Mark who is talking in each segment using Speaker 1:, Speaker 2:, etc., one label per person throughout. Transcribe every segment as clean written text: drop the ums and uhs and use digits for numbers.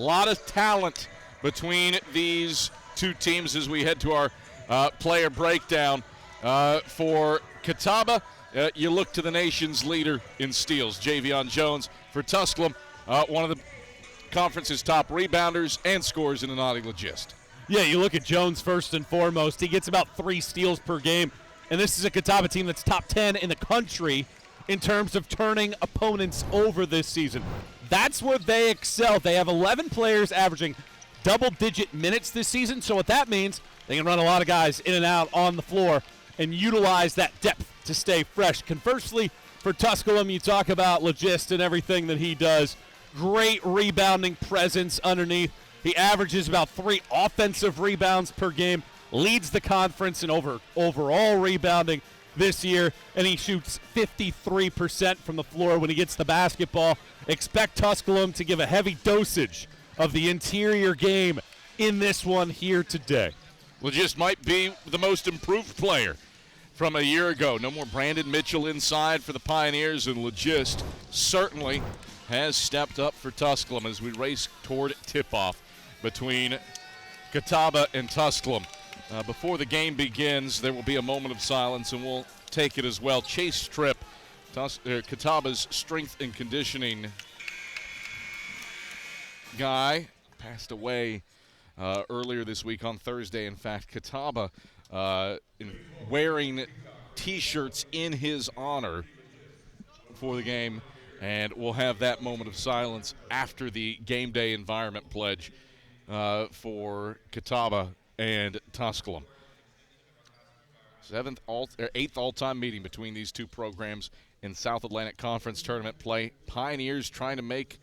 Speaker 1: A lot of talent between these two teams as we head to our player breakdown. For Catawba, you look to the nation's leader in steals, Javion Jones. For Tusculum, one of the conference's top rebounders and scorers in the Naughty Logist.
Speaker 2: Yeah, you look at Jones first and foremost. He gets about 3 steals per game, and this is a Catawba team that's top 10 in the country in terms of turning opponents over this season. That's where they excel. They have 11 players averaging double-digit minutes this season, so what that means, they can run a lot of guys in and out on the floor and utilize that depth to stay fresh. Conversely, for Tusculum, you talk about Logist and everything that he does. Great rebounding presence underneath. He averages about 3 offensive rebounds per game, leads the conference in overall rebounding this year, and he shoots 53% from the floor when he gets the basketball. Expect Tusculum to give a heavy dosage of the interior game in this one here today.
Speaker 1: Logist might be the most improved player from a year ago. No more Brandon Mitchell inside for the Pioneers, and Logist certainly has stepped up for Tusculum as we race toward tip-off between Catawba and Tusculum. Before the game begins, there will be a moment of silence, and we'll take it as well. Chase Tripp, Catawba's strength and conditioning guy, passed away earlier this week on Thursday. In fact, Catawba wearing T-shirts in his honor for the game, and we'll have that moment of silence after the game day environment pledge for Catawba and Tusculum. 8th all-time meeting between these two programs in South Atlantic Conference tournament play. Pioneers trying to make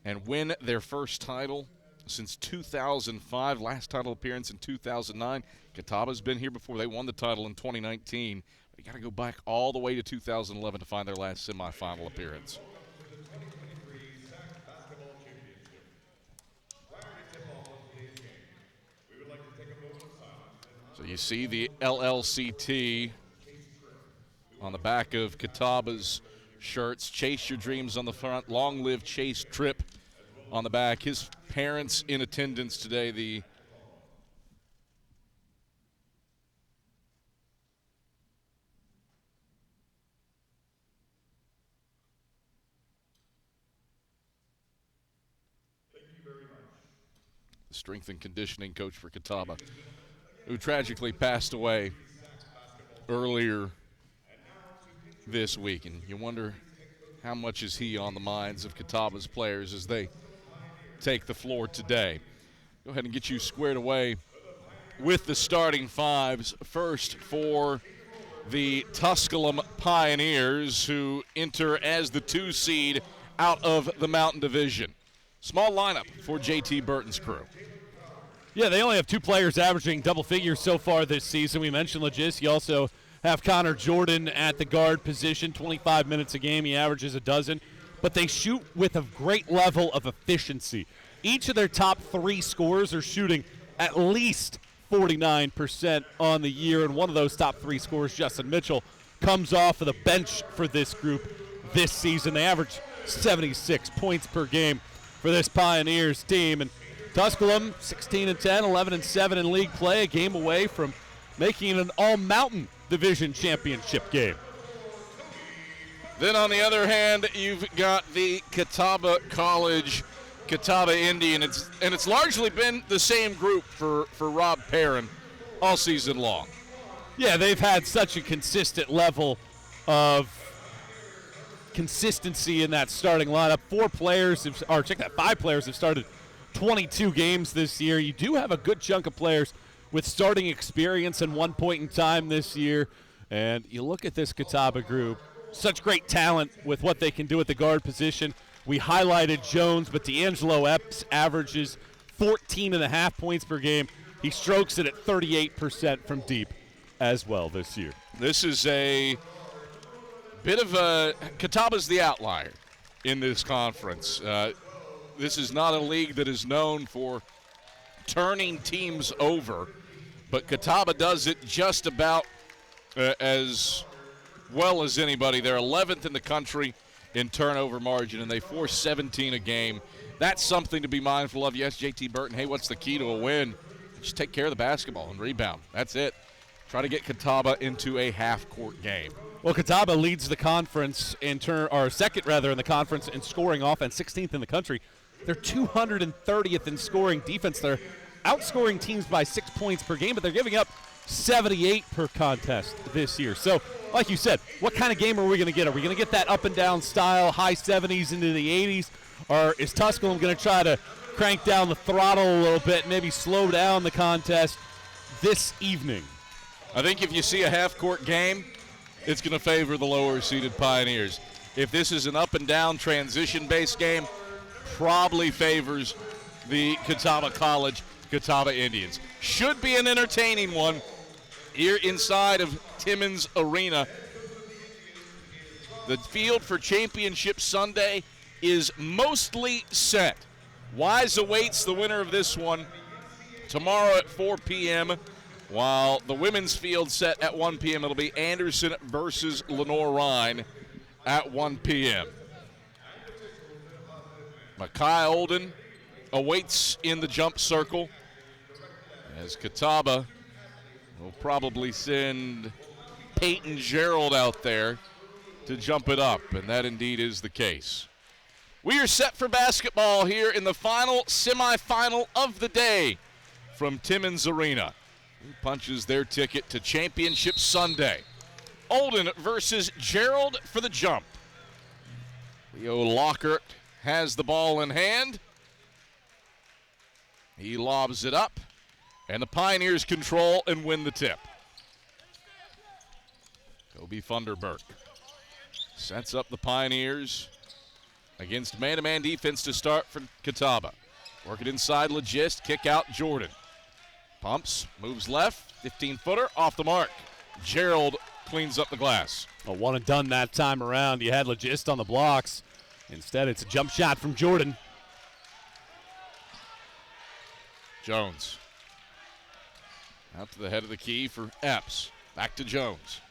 Speaker 1: and win their first title since 2005. Last title appearance in 2009. Catawba's been here before. They won the title in 2019. But you got to go back all the way to 2011 to find their last semifinal appearance. So you see the LLCT on the back of Catawba's shirts. Chase your dreams on the front. Long live Chase Tripp on the back. His parents in attendance today. The strength and conditioning coach for Catawba, who tragically passed away earlier this week. And you wonder how much is he on the minds of Catawba's players as they take the floor today. Go ahead and get you squared away with the starting fives. First for the Tusculum Pioneers, who enter as the 2 seed out of the Mountain Division. Small lineup for J.T. Burton's crew.
Speaker 2: Yeah, they only have 2 players averaging double figures so far this season. We mentioned Logist. You also have Connor Jordan at the guard position, 25 minutes a game. He averages a dozen. But they shoot with a great level of efficiency. Each of their top 3 scorers are shooting at least 49% on the year, and one of those top 3 scorers, Justin Mitchell, comes off of the bench for this group this season. They average 76 points per game for this Pioneers team. And Tusculum, 16-10, 11-7 in league play, a game away from making it an all-Mountain Division championship game.
Speaker 1: Then on the other hand, you've got the Catawba College, Catawba Indian. It's largely been the same group for Rob Perrin all season long.
Speaker 2: Yeah, they've had such a consistent level of consistency in that starting lineup. 5 players have started 22 games this year. You do have a good chunk of players with starting experience in one point in time this year. And you look at this Catawba group, such great talent with what they can do at the guard position. We highlighted Jones, but D'Angelo Epps averages 14.5 points per game. He strokes it at 38% from deep as well this year.
Speaker 1: This is a bit of a – Catawba's the outlier in this conference. This is not a league that is known for turning teams over, but Catawba does it just about as well as anybody. They're 11th in the country in turnover margin, and they force 17 a game that's something to be mindful of. Yes, JT Burton, hey, what's the key to a win? Just take care of the basketball and rebound. That's it. Try to get Catawba into a half-court game.
Speaker 2: Well, Catawba leads the conference second in the conference in scoring offense, 16th in the country. They're 230th in scoring defense. They're outscoring teams by 6 points per game, but they're giving up 78 per contest this year. So, like you said, what kind of game are we going to get? Are we going to get that up-and-down style, high 70s into the 80s, or is Tusculum going to try to crank down the throttle a little bit, maybe slow down the contest this evening?
Speaker 1: I think if you see a half-court game, it's going to favor the lower-seeded Pioneers. If this is an up-and-down transition-based game, probably favors the Catawba College Catawba Indians. Should be an entertaining one here inside of Timmons Arena. The field for Championship Sunday is mostly set. Wise awaits the winner of this one tomorrow at 4 p.m., while the women's field set at 1 p.m. It'll be Anderson versus Lenore-Rhine at 1 p.m. Makai Olden awaits in the jump circle as Catawba will probably send Peyton Gerald out there to jump it up, and that indeed is the case. We are set for basketball here in the final semifinal of the day from Timmons Arena. Who punches their ticket to Championship Sunday? Olden versus Gerald for the jump. Leo Lockhart has the ball in hand. He lobs it up, and the Pioneers control and win the tip. Kobe Funderburk sets up the Pioneers against man-to-man defense to start for Catawba. Working inside Legist, kick out Jordan. Pumps, moves left, 15-footer, off the mark. Gerald cleans up the glass.
Speaker 2: A one and done that time around. You had Legist on the blocks. Instead, it's a jump shot from Jordan.
Speaker 1: Jones. Out to the head of the key for Epps. Back to Jones.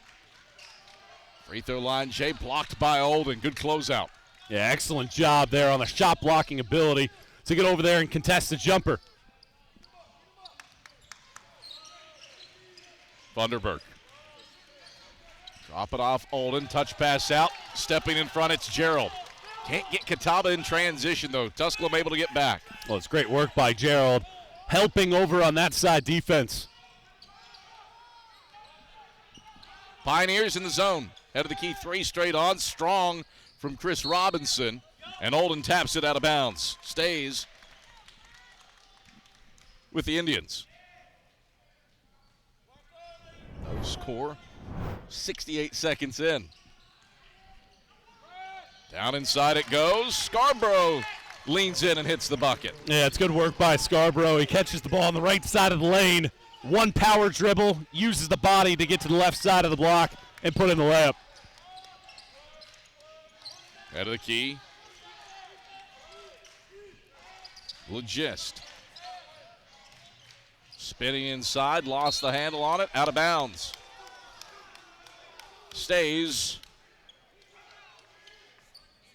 Speaker 1: Free throw line, Jay blocked by Olden. Good closeout.
Speaker 2: Yeah, excellent job there on the shot blocking ability to get over there and contest the jumper.
Speaker 1: Funderburk. Drop it off Olden. Touch pass out. Stepping in front, it's Gerald. Can't get Catawba in transition, though. Tusculum able to get back.
Speaker 2: Well, it's great work by Gerald, helping over on that side defense.
Speaker 1: Pioneers in the zone. Head of the key, three straight on. Strong from Chris Robinson. And Olden taps it out of bounds. Stays with the Indians. No score. 68 seconds in. Down inside it goes. Scarborough leans in and hits the bucket.
Speaker 2: Yeah, it's good work by Scarborough. He catches the ball on the right side of the lane. One power dribble, uses the body to get to the left side of the block and put in the layup.
Speaker 1: Head of the key. Legist. Spinning inside, lost the handle on it, out of bounds. Stays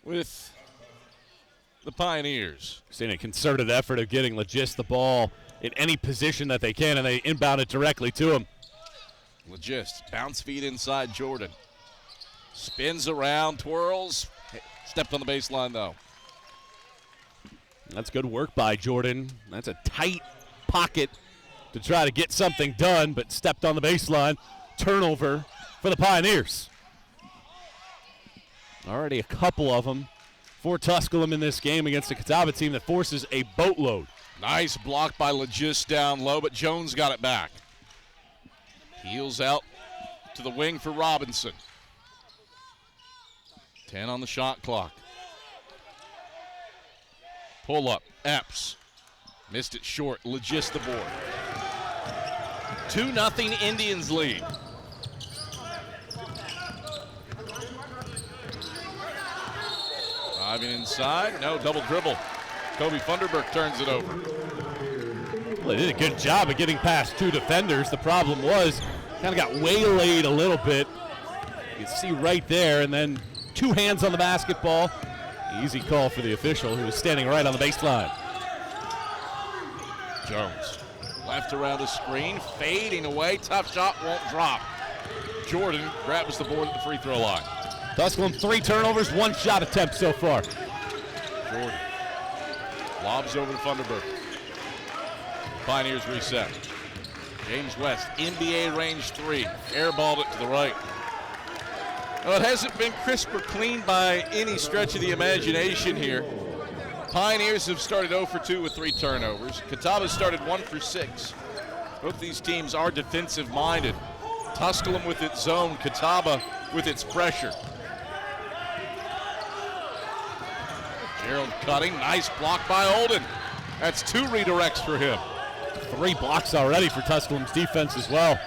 Speaker 1: with the Pioneers.
Speaker 2: Seeing a concerted effort of getting Legist the ball in any position that they can, and they inbound it directly to him.
Speaker 1: Legist, bounce feed inside Jordan. Spins around, twirls. Stepped on the baseline, though.
Speaker 2: That's good work by Jordan. That's a tight pocket to try to get something done, but stepped on the baseline. Turnover for the Pioneers. Already a couple of them for Tusculum in this game against a Catawba team that forces a boatload.
Speaker 1: Nice block by Legist down low, but Jones got it back. Heels out to the wing for Robinson. 10 on the shot clock. Pull up, Epps. Missed it short, Legist the board. 2-0 Indians lead. Driving inside, no, double dribble. Kobe Funderburk turns it over.
Speaker 2: Well, they did a good job of getting past two defenders. The problem was kind of got waylaid a little bit. You can see right there, and then two hands on the basketball. Easy call for the official who was standing right on the baseline.
Speaker 1: Jones, left around the screen, fading away. Tough shot, won't drop. Jordan grabs the board at the free throw line.
Speaker 2: Tusculum 3 turnovers, 1 shot attempt so far.
Speaker 1: Jordan lobs over to Thunderbird. Pioneers reset. James West, NBA range 3, airballed it to the right. Well, it hasn't been crisp or clean by any stretch of the imagination here. Pioneers have started 0 for 2 with 3 turnovers. Catawba started 1 for 6. Both these teams are defensive-minded. Tusculum with its zone, Catawba with its pressure. Gerald cutting, nice block by Olden. That's 2 redirects for him.
Speaker 2: 3 blocks already for Tusculum's defense as well.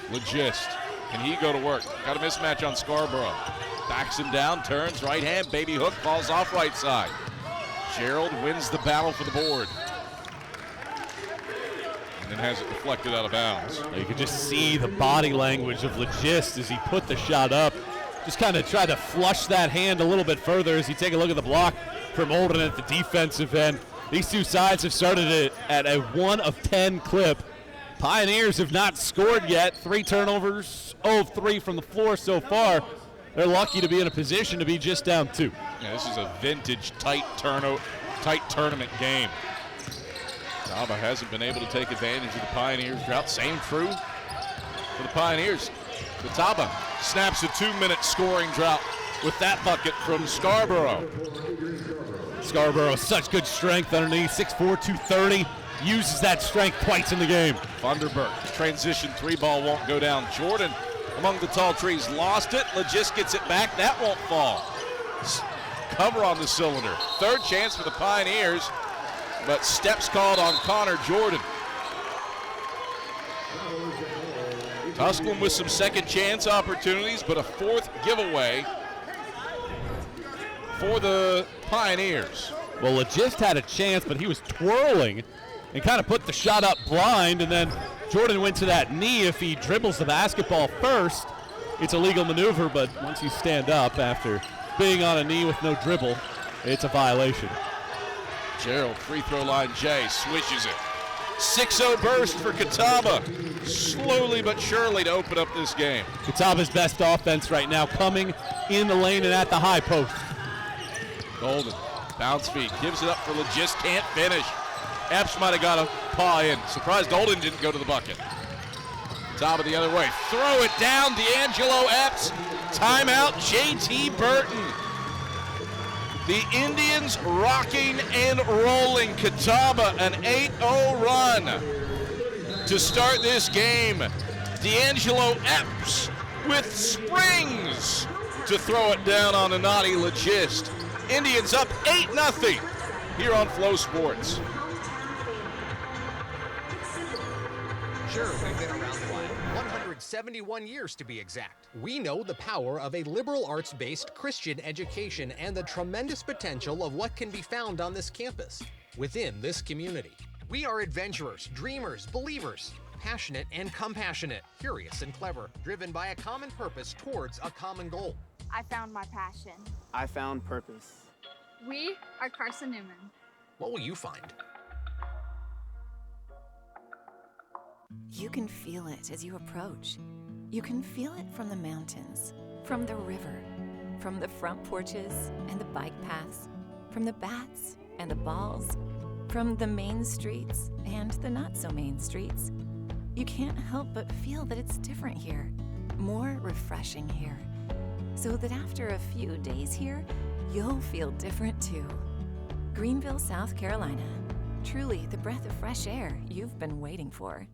Speaker 1: Legist, can he go to work? Got a mismatch on Scarborough. Backs him down, turns, right hand, baby hook, falls off right side. Gerald wins the battle for the board. And then has it deflected out of bounds.
Speaker 2: You can just see the body language of Legist as he put the shot up. Just kind of tried to flush that hand a little bit further as you take a look at the block from Olden at the defensive end. These two sides have started it at a 1 of 10 clip. Pioneers have not scored yet. 3 turnovers, 0 of 3 from the floor so far. They're lucky to be in a position to be just down 2.
Speaker 1: Yeah, this is a vintage tight tournament game. Catawba hasn't been able to take advantage of the Pioneers drought. Same true for the Pioneers. Catawba snaps a 2-minute scoring drought with that bucket from Scarborough.
Speaker 2: Scarborough, such good strength underneath, 6'4", 230. Uses that strength twice in the game.
Speaker 1: Thunderbird, transition 3-ball won't go down. Jordan among the tall trees, lost it. Legist gets it back, that won't fall. Cover on the cylinder. 3rd chance for the Pioneers, but steps called on Connor Jordan. Tusculum with some second chance opportunities, but a 4th giveaway for the Pioneers.
Speaker 2: Well, Legist had a chance, but he was twirling and kind of put the shot up blind, and then Jordan went to that knee. If he dribbles the basketball first, it's a legal maneuver, but once you stand up after being on a knee with no dribble, it's a violation.
Speaker 1: Gerald, free throw line J, swishes it. 6-0 burst for Catawba, slowly but surely to open up this game.
Speaker 2: Catawba's best offense right now coming in the lane and at the high post.
Speaker 1: Golden, bounce feed, gives it up for Legist, can't finish. Epps might have got a paw in. Surprised Olden didn't go to the bucket. Catawba the other way, throw it down, D'Angelo Epps. Timeout, J.T. Burton. The Indians rocking and rolling. Catawba an 8-0 run to start this game. D'Angelo Epps with springs to throw it down on a naughty Legist. Indians up 8-0 here on Flow Sports.
Speaker 3: Sure, we've been around a while. 171 years to be exact. We know the power of a liberal arts-based Christian education and the tremendous potential of what can be found on this campus, within this community. We are adventurers, dreamers, believers, passionate and compassionate, curious and clever, driven by a common purpose towards a common goal.
Speaker 4: I found my passion.
Speaker 5: I found purpose.
Speaker 4: We are Carson-Newman.
Speaker 3: What will you find?
Speaker 6: You can feel it as you approach. You can feel it from the mountains, from the river, from the front porches and the bike paths, from the bats and the balls, from the main streets and the not-so-main streets. You can't help but feel that it's different here, more refreshing here, so that after a few days here, you'll feel different too. Greenville, South Carolina. Truly the breath of fresh air you've been waiting for.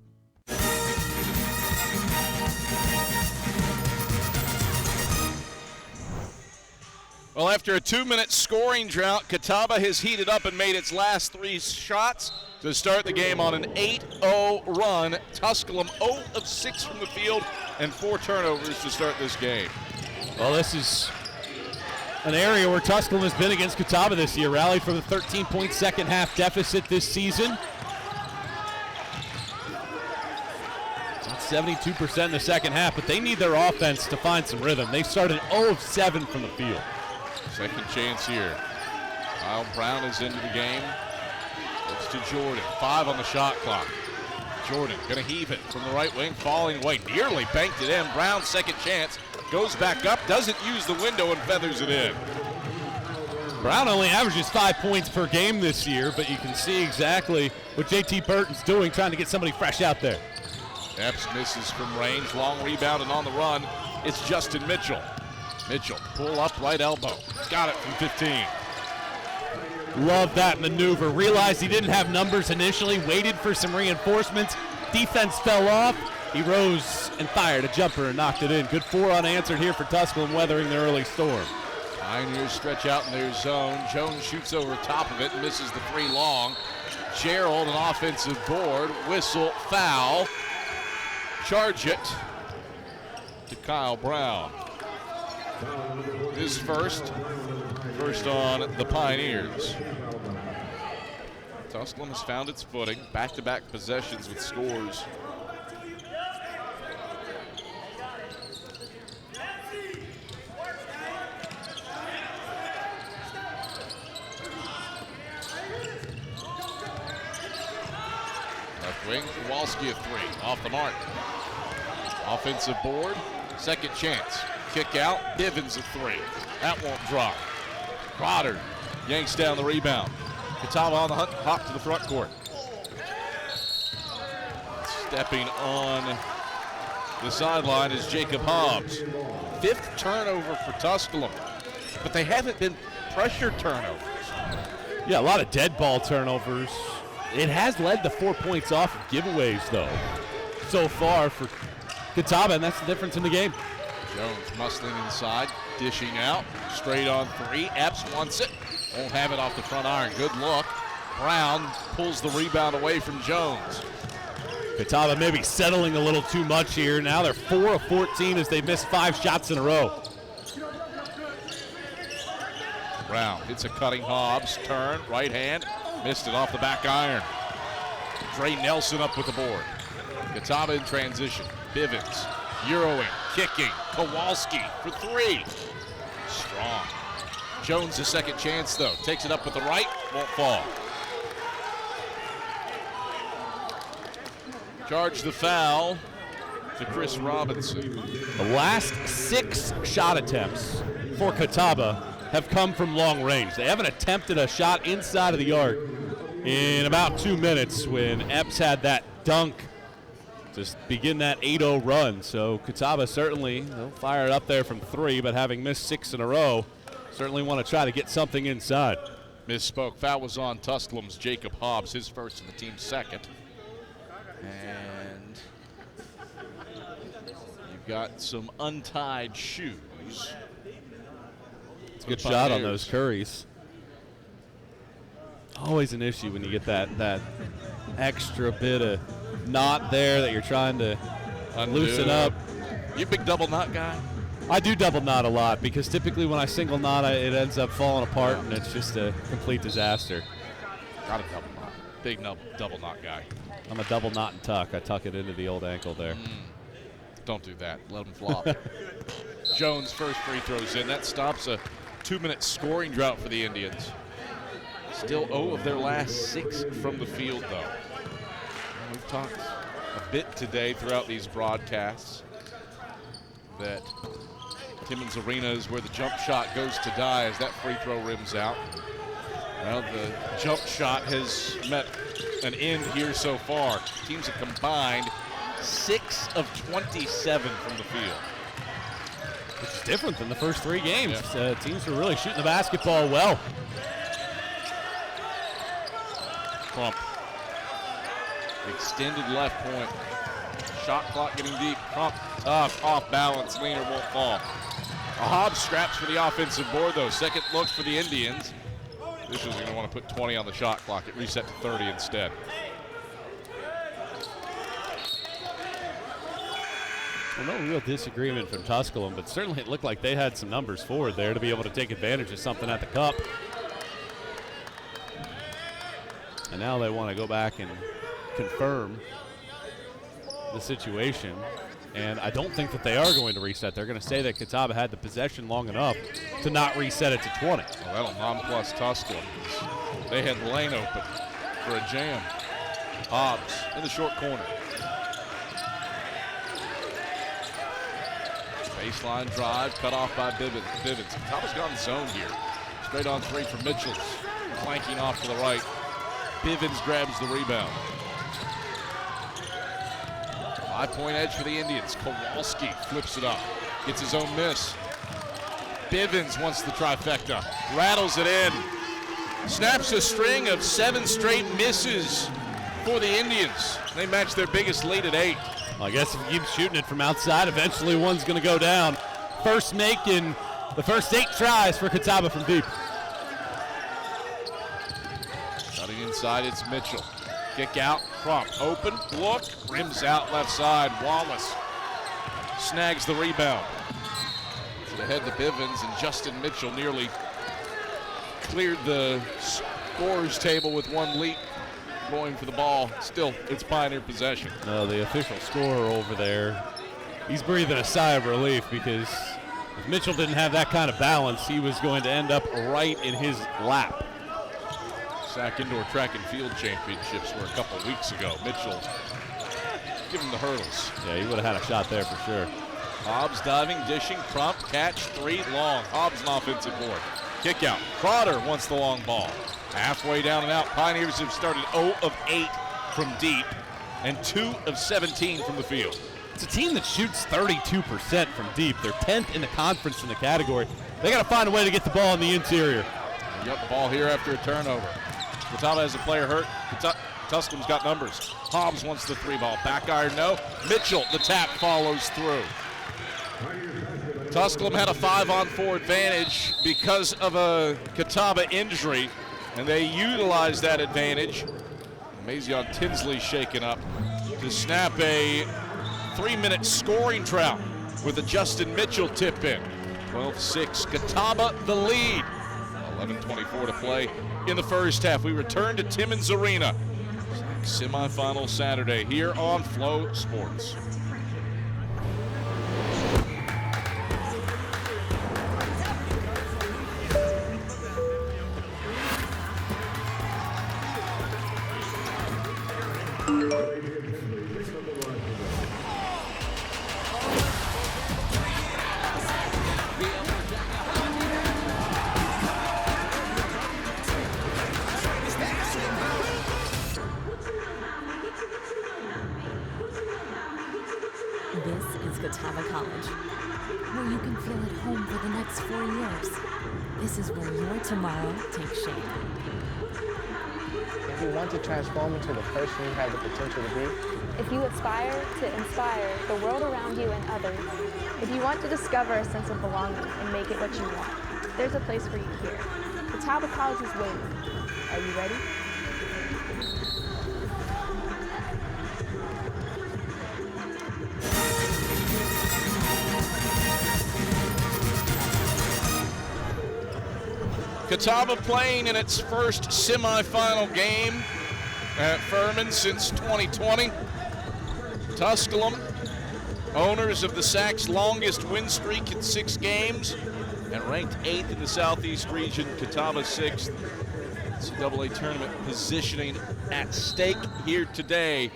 Speaker 1: Well, after a 2-minute scoring drought, Catawba has heated up and made its last 3 shots to start the game on an 8-0 run. Tusculum 0 of 6 from the field and 4 turnovers to start this game.
Speaker 2: Well, this is an area where Tusculum has been against Catawba this year. Rallied from a 13-point second half deficit this season. About 72% in the second half, but they need their offense to find some rhythm. They started 0 of 7 from the field.
Speaker 1: Second chance here. Kyle Brown is into the game. It's to Jordan. 5 on the shot clock. Jordan gonna heave it from the right wing, falling away. Nearly banked it in. Brown, second chance. Goes back up, doesn't use the window and feathers it in.
Speaker 2: Brown only averages 5 points per game this year, but you can see exactly what JT Burton's doing, trying to get somebody fresh out there.
Speaker 1: Epps misses from range. Long rebound and on the run. It's Justin Mitchell. Mitchell, pull up, right elbow. Got it from 15.
Speaker 2: Love that maneuver. Realized he didn't have numbers initially, waited for some reinforcements. Defense fell off. He rose and fired a jumper and knocked it in. Good 4 unanswered here for Tusculum, weathering the early storm.
Speaker 1: Pioneers stretch out in their zone. Jones shoots over top of it and misses the 3 long. Gerald, an offensive board. Whistle, foul. Charge it to Kyle Brown. His first on the Pioneers. Tusculum has found its footing. Back-to-back possessions with scores. Left wing, Kowalski a 3, off the mark. Offensive board, second chance. Kick out, Bivens a 3. That won't drop. Goddard yanks down the rebound. Catawba on the hop to the front court. Stepping on the sideline is Jacob Hobbs. 5th turnover for Tusculum, but they haven't been pressure turnovers.
Speaker 2: Yeah, a lot of dead ball turnovers. It has led to 4 points off of giveaways, though, so far for Catawba, and that's the difference in the game.
Speaker 1: Jones muscling inside, dishing out, straight on 3. Epps wants it, won't have it off the front iron. Good look. Brown pulls the rebound away from Jones.
Speaker 2: Catawba maybe settling a little too much here. Now they're 4 of 14 as they missed 5 shots in a row.
Speaker 1: Brown hits a cutting Hobbs, turn, right hand, missed it off the back iron. Dre Nelson up with the board. Catawba in transition. Bivens, Euroing, kicking, Kowalski for 3. Strong. Jones a second chance though. Takes it up with the right, won't fall. Charge the foul to Chris Robinson.
Speaker 2: The last 6 shot attempts for Catawba have come from long range. They haven't attempted a shot inside of the arc in about 2 minutes when Epps had that dunk to begin that 8-0 run. So Catawba certainly, they'll fire it up there from 3, but having missed 6 in a row, certainly want to try to get something inside.
Speaker 1: Misspoke. Foul was on Tusculum's Jacob Hobbs, his first and the team's second. And you've got some untied shoes.
Speaker 2: It's a good shot on those Currys. Always an issue when you get that extra bit of knot there that you're trying to loosen up.
Speaker 1: You a big double knot guy?
Speaker 2: I do double knot a lot because typically when I single knot, it ends up falling apart and it's just a complete disaster.
Speaker 1: Got a double knot. Big double knot guy.
Speaker 2: I'm a double knot and tuck. I tuck it into the old ankle there.
Speaker 1: Don't do that. Let him flop. Jones first free throws in. That stops a 2-minute scoring drought for the Indians. Still 0 of their last 6 from the field, though. And we've talked a bit today throughout these broadcasts that Timmons Arena is where the jump shot goes to die as that free throw rims out. Well, the jump shot has met an end here so far. Teams have combined 6 of 27 from the field.
Speaker 2: Which is different than the first 3 games.
Speaker 1: Yeah.
Speaker 2: Teams were really shooting the basketball well.
Speaker 1: Crump. Extended left point. Shot clock getting deep. Crump, tough, off balance. Leaner won't fall. Hobbs scraps for the offensive board, though. Second look for the Indians. This was going to want to put 20 on the shot clock. It reset to 30 instead.
Speaker 2: Well, no real disagreement from Tusculum, but certainly it looked like they had some numbers forward there to be able to take advantage of something at the cup. And now they want to go back and confirm the situation. And I don't think that they are going to reset. They're going to say that Catawba had the possession long enough to not reset it to 20.
Speaker 1: Well, that'll nonplus Tusculum. They had the lane open for a jam. Hobbs in the short corner. Baseline drive, cut off by Bivens. Catawba's gone zone here. Straight on three for Mitchell. Flanking off to the right. Bivens grabs the rebound. 5-point edge for the Indians. Kowalski flips it up. Gets his own miss. Bivens wants the trifecta. Rattles it in. Snaps a string of 7 straight misses for the Indians. They match their biggest lead at 8.
Speaker 2: Well, I guess if you keep shooting it from outside, eventually one's going to go down. First make in the first 8 tries for Catawba from deep.
Speaker 1: Cutting inside, it's Mitchell. Kick out, Crump, open, look, rims out left side. Wallace snags the rebound. To the head to Bivens, and Justin Mitchell nearly cleared the scorers table with one leap going for the ball. Still, it's Pioneer possession.
Speaker 2: The official scorer over there, he's breathing a sigh of relief, because if Mitchell didn't have that kind of balance, he was going to end up right in his lap.
Speaker 1: SAC Indoor Track and Field Championships were a couple weeks ago. Mitchell giving the hurdles.
Speaker 2: Yeah, he would have had a shot there for sure.
Speaker 1: Hobbs diving, dishing, Crump, catch, 3 long. Hobbs an offensive board. Kick out. Crowder wants the long ball. Halfway down and out. Pioneers have started 0 of 8 from deep and 2 of 17 from the field.
Speaker 2: It's a team that shoots 32% from deep. They're 10th in the conference in the category. They got to find a way to get the ball in the interior.
Speaker 1: Yep, ball here after a turnover. Catawba has a player hurt. Tusculum's got numbers. Hobbs wants the 3 ball. Back iron, no. Mitchell, the tap follows through. Tusculum had a 5-on-4 advantage because of a Catawba injury, and they utilized that advantage. Mazion Tinsley shaken up to snap a 3-minute scoring drought with a Justin Mitchell tip in. 12-6, Catawba the lead. 11:24 to play in the first half. We return to Timmons Arena. Semifinal Saturday here on Flow Sports.
Speaker 6: This is Catawba College, where you can feel at home for the next 4 years. This is where your tomorrow takes shape.
Speaker 5: If you want to transform into the person you have the potential to be,
Speaker 7: if you aspire to inspire the world around you and others, if you want to discover a sense of belonging and make it what you want, there's a place for you here. Catawba College is waiting. Are you ready?
Speaker 1: Catawba playing in its first semifinal game at Furman since 2020. Tusculum, owners of the SAC's longest win streak in 6 games, and ranked 8th in the Southeast region. Catawba 6th. NCAA tournament positioning at stake here today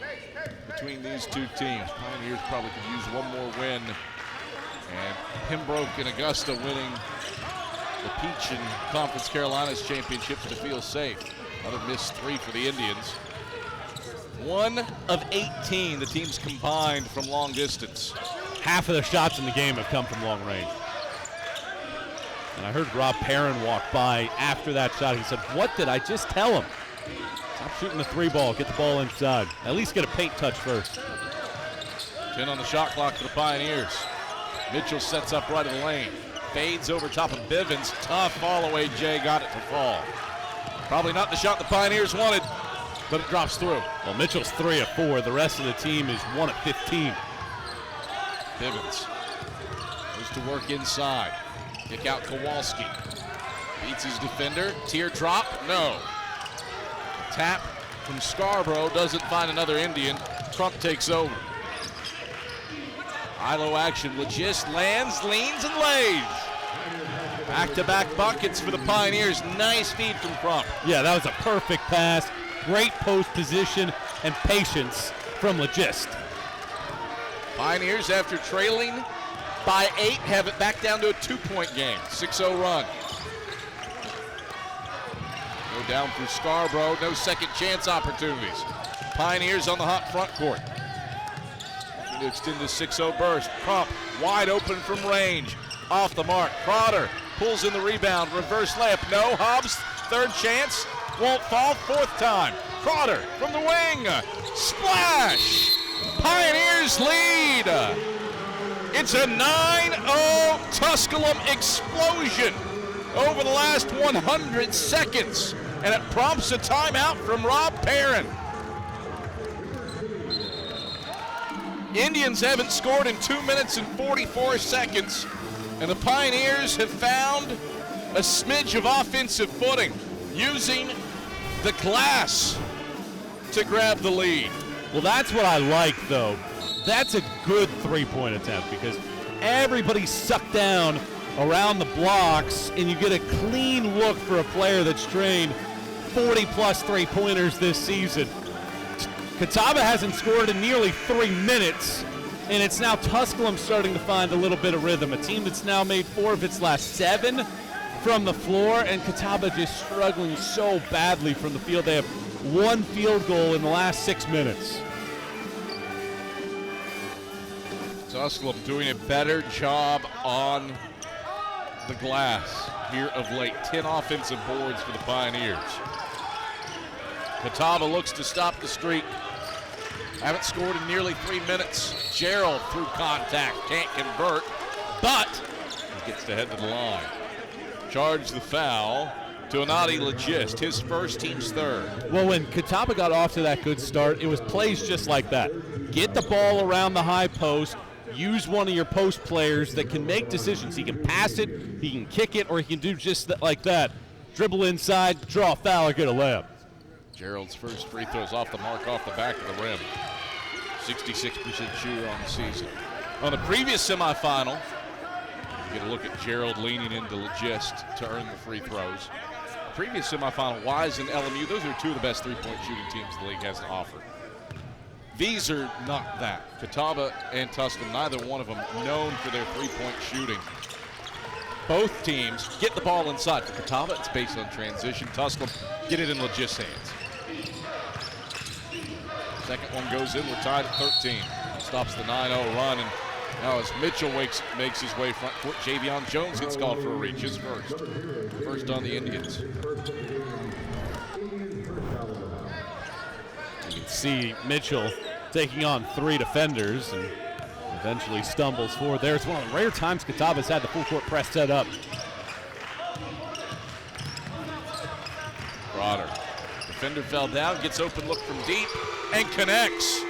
Speaker 1: between these two teams. Pioneers probably could use one more win, and Pembroke and Augusta winning the Peach and Conference Carolinas championships to feel safe. Another missed 3 for the Indians. 1 of 18 the teams combined from long distance.
Speaker 2: Half of the shots in the game have come from long range. And I heard Rob Perrin walk by after that shot. He said, "What did I just tell him? Stop shooting the 3 ball, get the ball inside. At least get a paint touch first."
Speaker 1: 10 on the shot clock for the Pioneers. Mitchell sets up right of the lane. Fades over top of Bivens. Tough fall away. Jay got it to fall. Probably not the shot the Pioneers wanted, but it drops through.
Speaker 2: Well, Mitchell's 3 of 4. The rest of the team is 1 of 15.
Speaker 1: Bivens goes to work inside. Kick out Kowalski. Beats his defender. Teardrop. No. Tap from Scarborough doesn't find another Indian. Trump takes over. High-low action. Legist lands, leans, and lays. Back-to-back buckets for the Pioneers. Nice feed from Crump.
Speaker 2: Yeah, that was a perfect pass. Great post position and patience from Legist.
Speaker 1: Pioneers, after trailing by 8, have it back down to a 2-point game. 6-0 run. Go down through Scarborough. No second chance opportunities. Pioneers on the hot front court. To extend the 6-0 burst. Crump wide open from range. Off the mark. Crowder pulls in the rebound. Reverse layup. No. Hobbs, third chance. Won't fall. Fourth time. Crowder from the wing. Splash! Pioneers lead. It's a 9-0 Tusculum explosion over the last 100 seconds. And it prompts a timeout from Rob Perrin. Indians haven't scored in 2 minutes and 44 seconds, and the Pioneers have found a smidge of offensive footing, using the glass to grab the lead.
Speaker 2: Well, that's what I like, though. That's a good three-point attempt because everybody's sucked down around the blocks, and you get a clean look for a player that's trained 40-plus three-pointers this season. Catawba hasn't scored in nearly 3 minutes, and it's now Tusculum starting to find a little bit of rhythm. A team that's now made 4 of its last 7 from the floor, and Catawba just struggling so badly from the field. They have 1 field goal in the last 6 minutes.
Speaker 1: Tusculum doing a better job on the glass here of late. 10 offensive boards for the Pioneers. Catawba looks to stop the streak. Haven't scored in nearly 3 minutes. Gerald through contact, can't convert, but he gets to head to the line. Charge the foul to Anadi Legist, his first, team's third.
Speaker 2: Well, when Catawba got off to that good start, it was plays just like that. Get the ball around the high post, use one of your post players that can make decisions. He can pass it, he can kick it, or he can do just like that. Dribble inside, draw a foul, or get a layup.
Speaker 1: Gerald's first free throws off the mark, off the back of the rim. 66% shooter on the season. On the previous semifinal, you get a look at Gerald leaning into Legist to earn the free throws. Previous semifinal, Wise and LMU, those are 2 of the best three-point shooting teams the league has to offer. These are not that. Catawba and Tusculum, neither one of them known for their three-point shooting. Both teams get the ball inside. For Catawba, it's based on transition. Tusculum get it in Legist's hands. Second one goes in. We're tied at 13. Stops the 9-0 run. And now as Mitchell makes his way front court, Javion Jones gets called for a reach. His first. First on the Indians.
Speaker 2: You can see Mitchell taking on 3 defenders and eventually stumbles forward there. It's one of the rare times Catawba's had the full court press set up.
Speaker 1: Crowder. Defender fell down, gets open look from deep, and connects.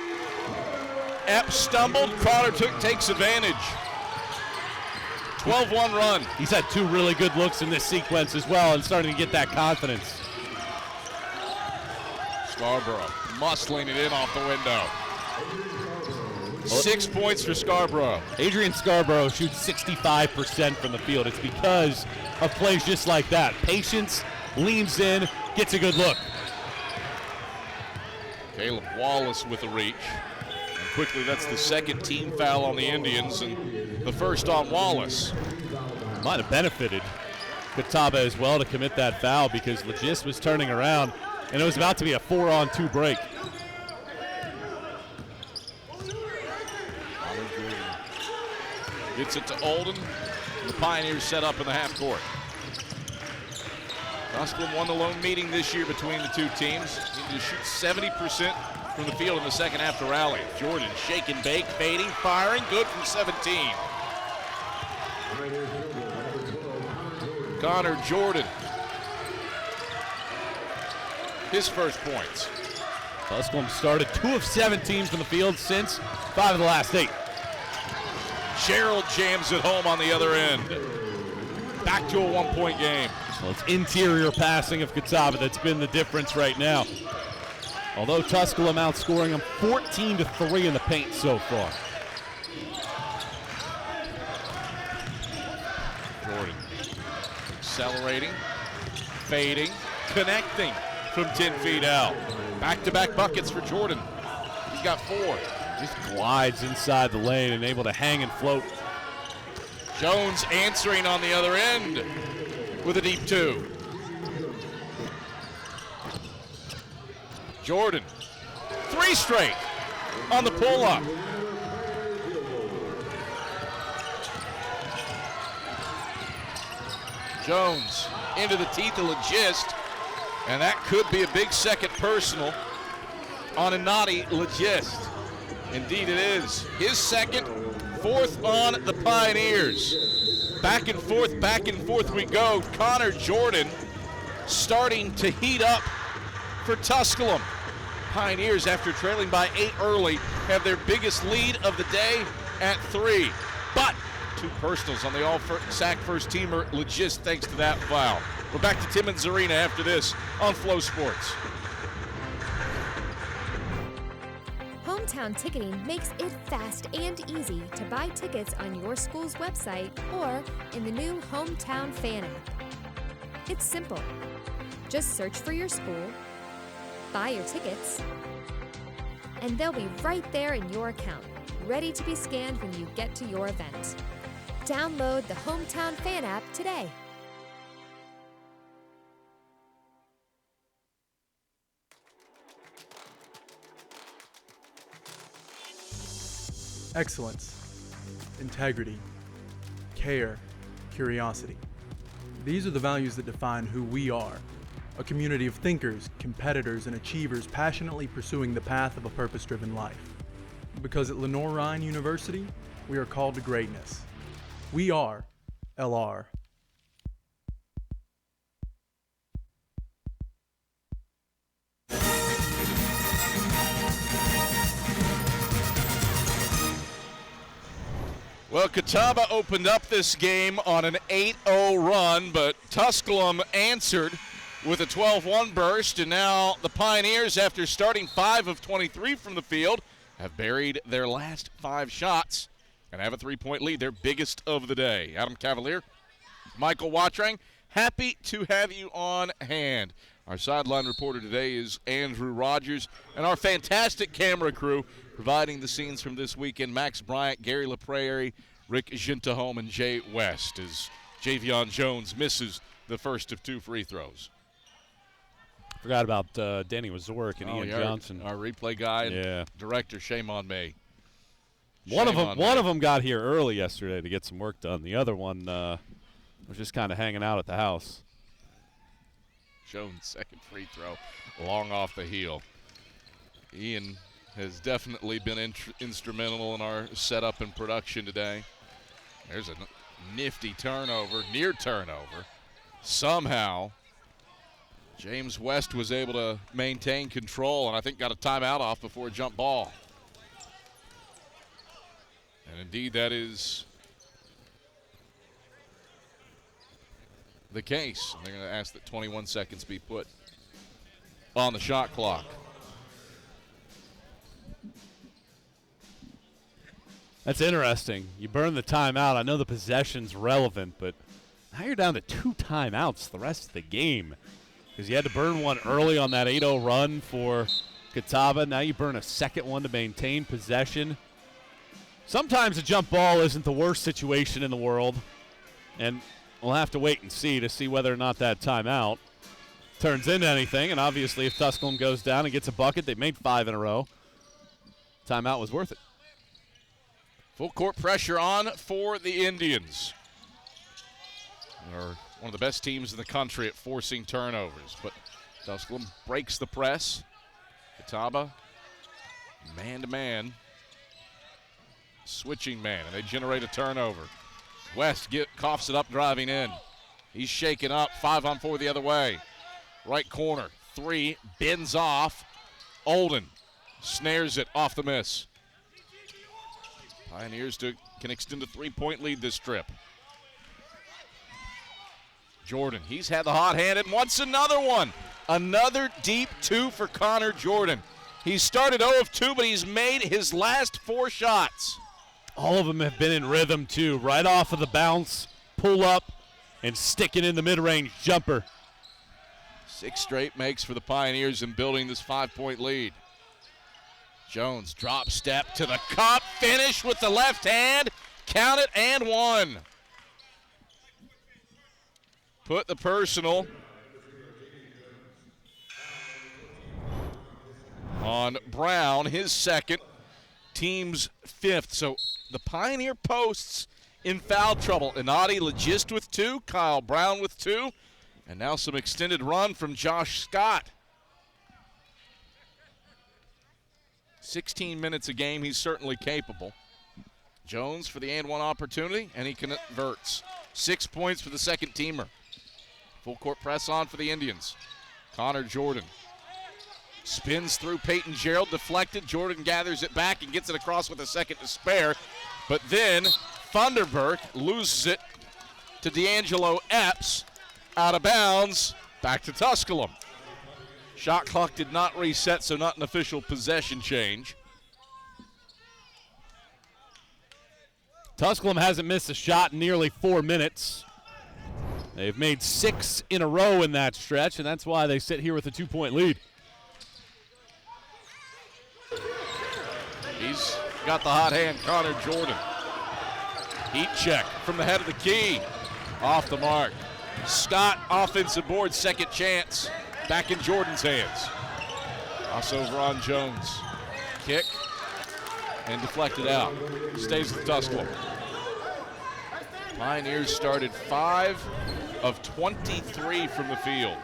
Speaker 1: Epps stumbled, Crowder takes advantage. 12-1 run.
Speaker 2: He's had 2 really good looks in this sequence as well and starting to get that confidence.
Speaker 1: Scarborough muscling it in off the window. 6 points for Scarborough.
Speaker 2: Adrian Scarborough shoots 65% from the field. It's because of plays just like that. Patience, leans in, gets a good look.
Speaker 1: Caleb Wallace with a reach. And quickly, that's the second team foul on the Indians and the first on Wallace.
Speaker 2: Might have benefited Catawba as well to commit that foul because Legist was turning around and it was about to be a 4-on-2 break.
Speaker 1: Gets it to Olden. The Pioneers set up in the half court. Tusculum won the lone meeting this year between the 2 teams. Needed to shoot 70% from the field in the second half to rally. Jordan shake and bake, fading, firing, good from 17. Connor Jordan. His first points.
Speaker 2: Tusculum started 2 of 17 from the field since 5 of the last 8.
Speaker 1: Gerald jams it home on the other end. Back to a 1-point game.
Speaker 2: Well, it's interior passing of Catawba that's been the difference right now. Although Tusculum outscoring them 14-3 in the paint so far.
Speaker 1: Accelerating, fading, connecting from 10 feet out. Back-to-back buckets for Jordan. He's got 4.
Speaker 2: Just glides inside the lane and able to hang and float.
Speaker 1: Jones answering on the other end with a deep 2. Jordan, 3 straight on the pull-up. Jones into the teeth of Legist, and that could be a big second personal on a naughty Legist. Indeed it is. His second, 4th on the Pioneers. Back and forth we go. Connor Jordan starting to heat up for Tusculum. Pioneers, after trailing by 8 early, have their biggest lead of the day at 3. But 2 personals on the all-SAC first-teamer Legist thanks to that foul. We're back to Timmons Arena after this on Flow Sports.
Speaker 8: Hometown Ticketing makes it fast and easy to buy tickets on your school's website or in the new Hometown Fan app. It's simple. Just search for your school, buy your tickets, and they'll be right there in your account, ready to be scanned when you get to your event. Download the Hometown Fan app today.
Speaker 9: Excellence, integrity, care, curiosity. These are the values that define who we are. A community of thinkers, competitors, and achievers passionately pursuing the path of a purpose-driven life. Because at Lenoir-Rhyne University, we are called to greatness. We are LR.
Speaker 1: Well, Catawba opened up this game on an 8-0 run, but Tusculum answered with a 12-1 burst, and now the Pioneers, after starting 5 of 23 from the field, have buried their last 5 shots and have a 3-point lead, their biggest of the day. Adam Cavalier, Michael Watrang, happy to have you on hand. Our sideline reporter today is Andrew Rogers, and our fantastic camera crew providing the scenes from this weekend, Max Bryant, Gary LaPrairie, Rick Gintahome, and Jay West, as Javion Jones misses the first of 2 free throws.
Speaker 2: Forgot about Danny Wazorek and Ian Johnson.
Speaker 1: Our replay guy and director, shame on me.
Speaker 2: One of them got here early yesterday to get some work done. The other one was just kind of hanging out at the house.
Speaker 1: Jones' second free throw, long off the heel. Ian has definitely been instrumental in our setup and production today. There's a nifty turnover, near turnover. Somehow, James West was able to maintain control and I think got a timeout off before a jump ball. And indeed, that is the case. They're going to ask that 21 seconds be put on the shot clock.
Speaker 2: That's interesting. You burn the timeout. I know the possession's relevant, but now you're down to 2 timeouts the rest of the game because you had to burn one early on that 8-0 run for Catawba. Now you burn a second one to maintain possession. Sometimes a jump ball isn't the worst situation in the world, and we'll have to wait and see whether or not that timeout turns into anything. And obviously, if Tusculum goes down and gets a bucket, they've made 5 in a row. Timeout was worth it.
Speaker 1: Full court pressure on for the Indians. They're one of the best teams in the country at forcing turnovers, but Tusculum breaks the press. Catawba, man-to-man, switching man, and they generate a turnover. West coughs it up driving in. He's shaken up, 5-on-4 the other way. Right corner, 3, bends off. Olden snares it off the miss. Pioneers can extend a 3-point lead this trip. Jordan, he's had the hot hand and wants another one. Another deep 2 for Connor Jordan. He started 0 of 2, but he's made his last 4 shots.
Speaker 2: All of them have been in rhythm, too. Right off of the bounce, pull up, and sticking in the mid-range jumper.
Speaker 1: 6 straight makes for the Pioneers in building this 5-point lead. Jones drop step to the cup, finish with the left hand, count it and 1. Put the personal on Brown, his second, team's 5th. So the Pioneer posts in foul trouble. Inati Legist with 2, Kyle Brown with 2, and now some extended run from Josh Scott. 16 minutes a game, he's certainly capable. Jones for the and 1 opportunity, and he converts. 6 points for the second teamer. Full court press on for the Indians. Connor Jordan spins through Peyton Gerald, deflected. Jordan gathers it back and gets it across with a second to spare. But then Thunderberg loses it to D'Angelo Epps. Out of bounds, back to Tusculum. Shot clock did not reset, so not an official possession change.
Speaker 2: Tusculum hasn't missed a shot in nearly 4 minutes. They've made 6 in a row in that stretch, and that's why they sit here with a 2-point lead.
Speaker 1: He's got the hot hand, Connor Jordan. Heat check from the head of the key. Off the mark. Scott, offensive board, second chance. Back in Jordan's hands. Crossover on Jones. Kick and deflected out. Stays with Tusculum. Pioneers started 5 of 23 from the field.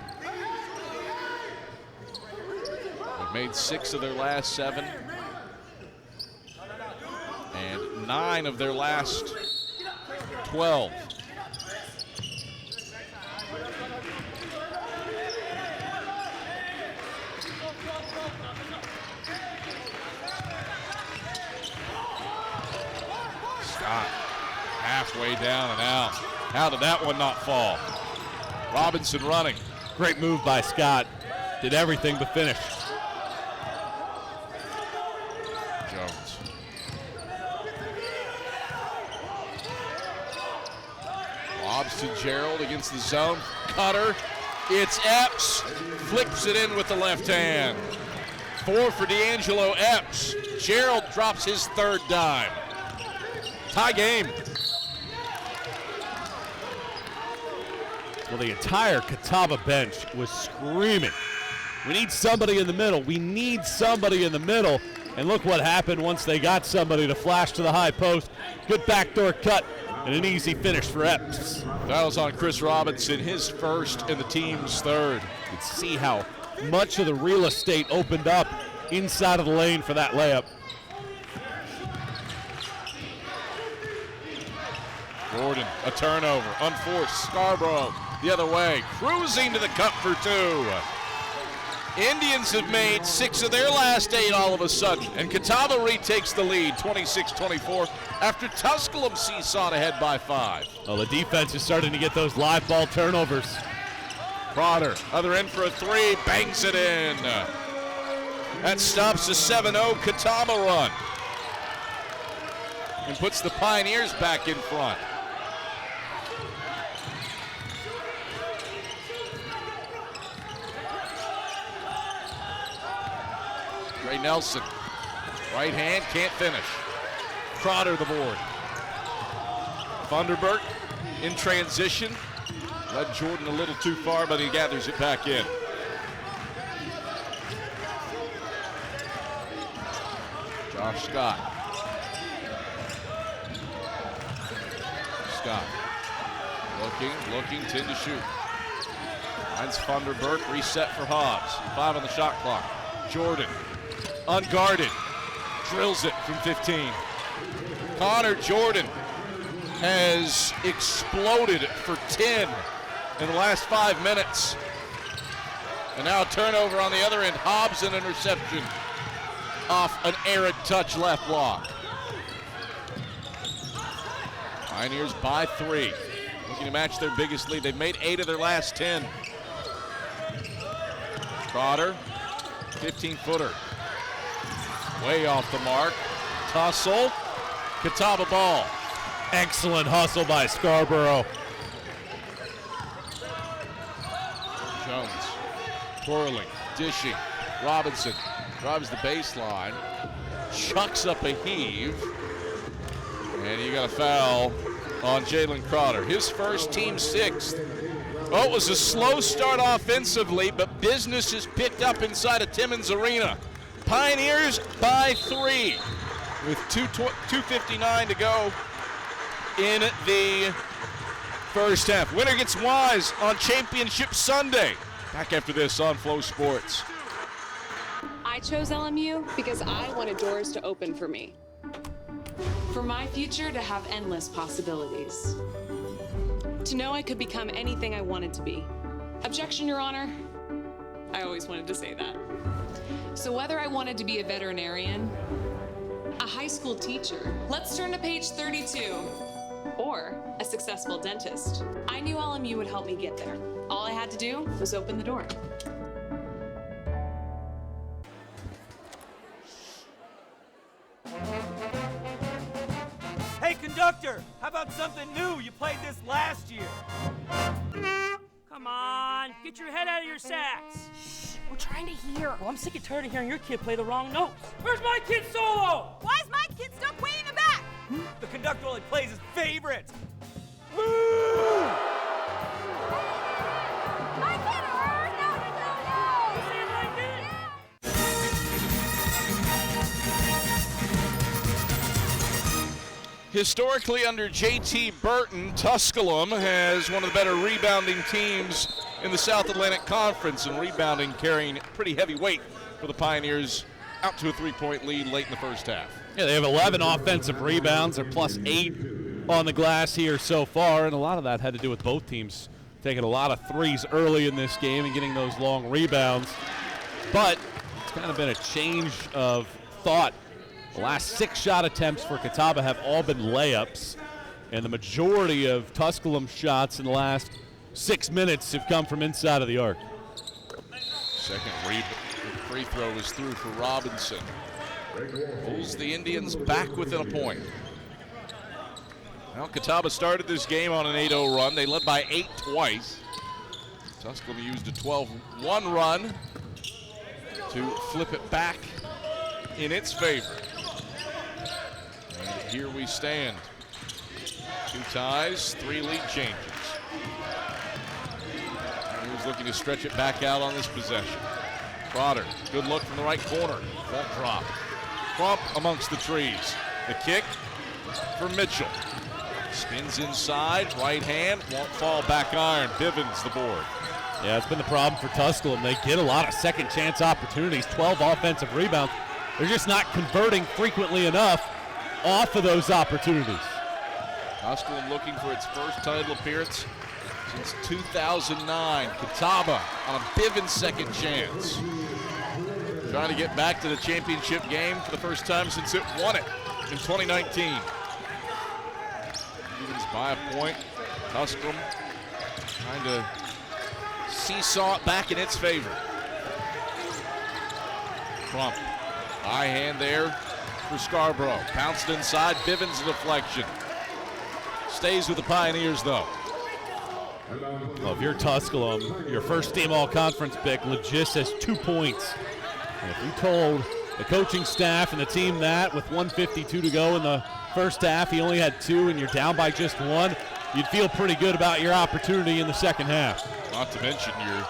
Speaker 1: They've made 6 of their last 7. And 9 of their last 12. Scott halfway down and out. How did that one not fall? Robinson running.
Speaker 2: Great move by Scott. Did everything but finish.
Speaker 1: Jones. Lobs to Gerald against the zone. Cutter. It's Epps. Flips it in with the left hand. 4 for D'Angelo Epps. Gerald drops his 3rd dime. Tie game.
Speaker 2: Well, the entire Catawba bench was screaming. We need somebody in the middle. We need somebody in the middle. And look what happened once they got somebody to flash to the high post. Good backdoor cut and an easy finish for Epps.
Speaker 1: That was on Chris Robinson, his 1st and the team's 3rd.
Speaker 2: You can see how much of the real estate opened up inside of the lane for that layup.
Speaker 1: Gordon, a turnover, unforced. Scarborough the other way, cruising to the cup for 2. Indians have made 6 of their last 8 all of a sudden, and Catawba retakes the lead, 26-24, after Tusculum seesawed ahead by 5.
Speaker 2: Well, the defense is starting to get those live ball turnovers.
Speaker 1: Crowder, other end for a 3, bangs it in. That stops the 7-0 Catawba run and puts the Pioneers back in front. Ray Nelson, right hand, can't finish. Crowder the board. Thunderberg in transition. Led Jordan a little too far, but he gathers it back in. Josh Scott. Scott. Looking, 10 to shoot. Finds Thunderberg, reset for Hobbs. 5 on the shot clock. Jordan, unguarded, drills it from 15. Connor Jordan has exploded for 10 in the last 5 minutes. And now a turnover on the other end. Hobbs an interception off an errant touch left block. Pioneers by 3. Looking to match their biggest lead. They've made 8 of their last 10. Crowder, 15-footer. Way off the mark. Tussle. Catawba ball.
Speaker 2: Excellent hustle by Scarborough.
Speaker 1: Jones twirling, dishing. Robinson drives the baseline, chucks up a heave, and you got a foul on Jalen Crowder. His first, team sixth. Oh, it was a slow start offensively, but business is picked up inside of Timmons Arena. Pioneers by 3 with 2:59 to go in the first half. Winner gets Wise on Championship Sunday. Back after this on Flow Sports.
Speaker 10: I chose LMU because I wanted doors to open for me. For my future to have endless possibilities. To know I could become anything I wanted to be. Objection, Your Honor. I always wanted to say that. So whether I wanted to be a veterinarian, a high school teacher, let's turn to page 32, or a successful dentist, I knew LMU would help me get there. All I had to do was open the door.
Speaker 11: Hey, conductor, how about something new? You played this last year.
Speaker 12: Come on, get your head out of your sacks.
Speaker 11: Shh, we're trying to hear. Well, I'm sick and tired of hearing your kid play the wrong notes. Where's my kid's solo?
Speaker 13: Why is my kid stuck way in the back?
Speaker 11: The conductor only plays his favorites.
Speaker 13: My kid heard! No!
Speaker 12: Say it like that.
Speaker 1: Historically, under J.T. Burton, Tusculum has one of the better rebounding teams in the South Atlantic Conference, and rebounding carrying pretty heavy weight for the Pioneers out to a 3-point lead late in the first half.
Speaker 2: Yeah, they have 11 offensive rebounds. They're plus 8 on the glass here so far, and a lot of that had to do with both teams taking a lot of threes early in this game and getting those long rebounds. But it's kind of been a change of thought. The last 6 shot attempts for Catawba have all been layups, and the majority of Tusculum shots in the last 6 minutes have come from inside of the arc.
Speaker 1: Second free throw is through for Robinson. Pulls the Indians back within a point. Well, Catawba started this game on an 8-0 run. They led by 8 twice. Tusculum used a 12-1 run to flip it back in its favor. And here we stand. 2 ties, 3 lead changes. And he's looking to stretch it back out on this possession. Crowder, good look from the right corner. Won't drop. Crump amongst the trees. The kick for Mitchell. Spins inside, right hand, won't fall, back iron. Bivens the board.
Speaker 2: Yeah, it's been the problem for Tusculum. They get a lot of second chance opportunities, 12 offensive rebounds. They're just not converting frequently enough off of those opportunities.
Speaker 1: Tusculum looking for its first title appearance since 2009. Catawba on a Bivens second chance. Trying to get back to the championship game for the first time since it won it in 2019. Bivens by a point. Tusculum trying to seesaw it back in its favor. Crump, high hand there for Scarborough. Pounced inside, Bivens deflection. Stays with the Pioneers though.
Speaker 2: Well, if you're Tusculum, your first team all-conference pick legit has 2 points. And if you told the coaching staff and the team that with 1:52 to go in the first half, he only had 2 and you're down by just 1, you'd feel pretty good about your opportunity in the second half. Not to mention your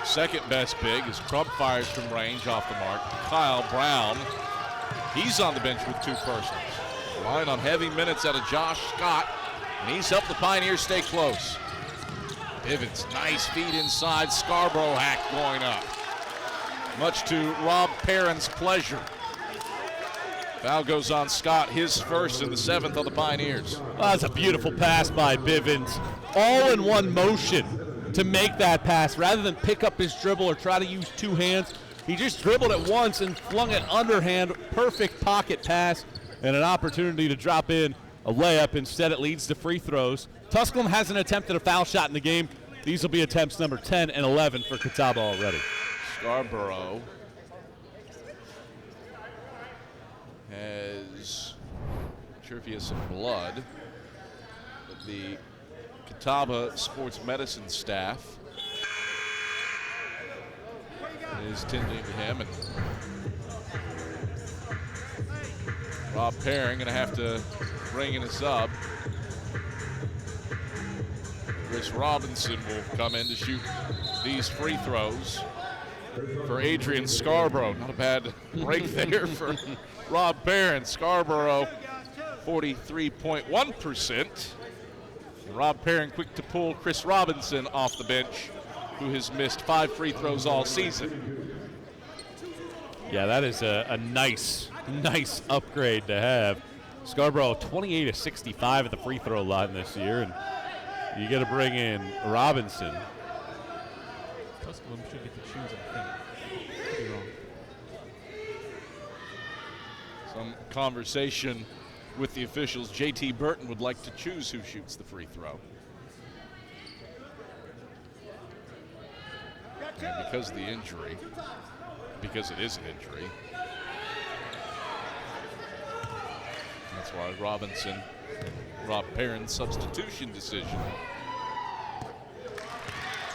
Speaker 2: second best big as Crump fires from range off the mark. Kyle Brown, he's on the bench with 2 personals. Line on heavy minutes out of Josh Scott, and he's helped the Pioneers stay close. Bivens, nice feed inside. Scarborough hack going up. Much to Rob Perrin's pleasure. Foul goes on Scott, his first and the 7th on the Pioneers. Oh, that's a beautiful pass by Bivens. All in one motion to make that pass. Rather than pick up his dribble or try to use 2 hands, he just dribbled it once and flung it underhand. Perfect pocket pass and an opportunity to drop in a layup. Instead, it leads to free throws. Tusculum hasn't attempted a foul shot in the game. These will be attempts number 10 and 11 for Catawba already.
Speaker 1: Scarborough has, not sure if he has some blood, but the Catawba sports medicine staff is tending to him, and Rob Perrin going to have to bring in a sub. Chris Robinson will come in to shoot these free throws for Adrian Scarborough. Not a bad break there for Rob Perrin. Scarborough, 43.1%. Rob Perrin quick to pull Chris Robinson off the bench, who has missed 5 free throws all season.
Speaker 2: Yeah, that is a nice upgrade to have. Scarborough 28 of 65 at the free throw line this year, and you got to bring in Robinson.
Speaker 14: Tusculum should get to choose, I think. Could be wrong.
Speaker 1: Some conversation with the officials. J.T. Burton would like to choose who shoots the free throw. And because of the injury, because it is an injury, that's why Rob Perrin's substitution decision,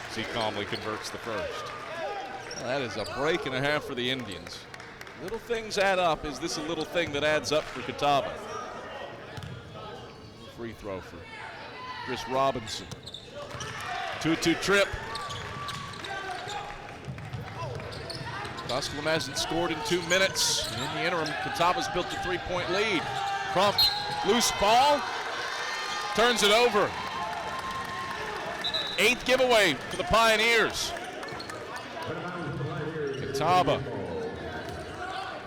Speaker 1: as he calmly converts the first. Well, that is a break and a half for the Indians. Little things add up. Is this a little thing that adds up for Catawba? Free throw for Chris Robinson. 2-2 trip. Tusculum hasn't scored in 2 minutes. In the interim, Catawba's built a 3-point lead. Crump, loose ball, turns it over. 8th giveaway for the Pioneers. Catawba,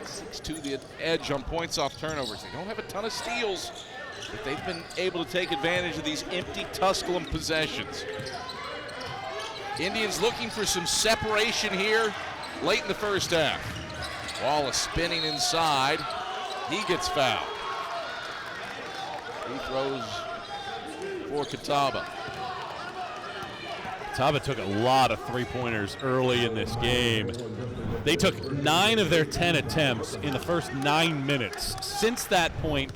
Speaker 1: 6-2 the edge on points off turnovers. They don't have a ton of steals, but they've been able to take advantage of these empty Tusculum possessions. Indians looking for some separation here late in the first half. Wallace spinning inside. He gets fouled. He throws for Catawba.
Speaker 2: Catawba took a lot of three-pointers early in this game. They took 9 of their 10 attempts in the first 9 minutes. Since that point,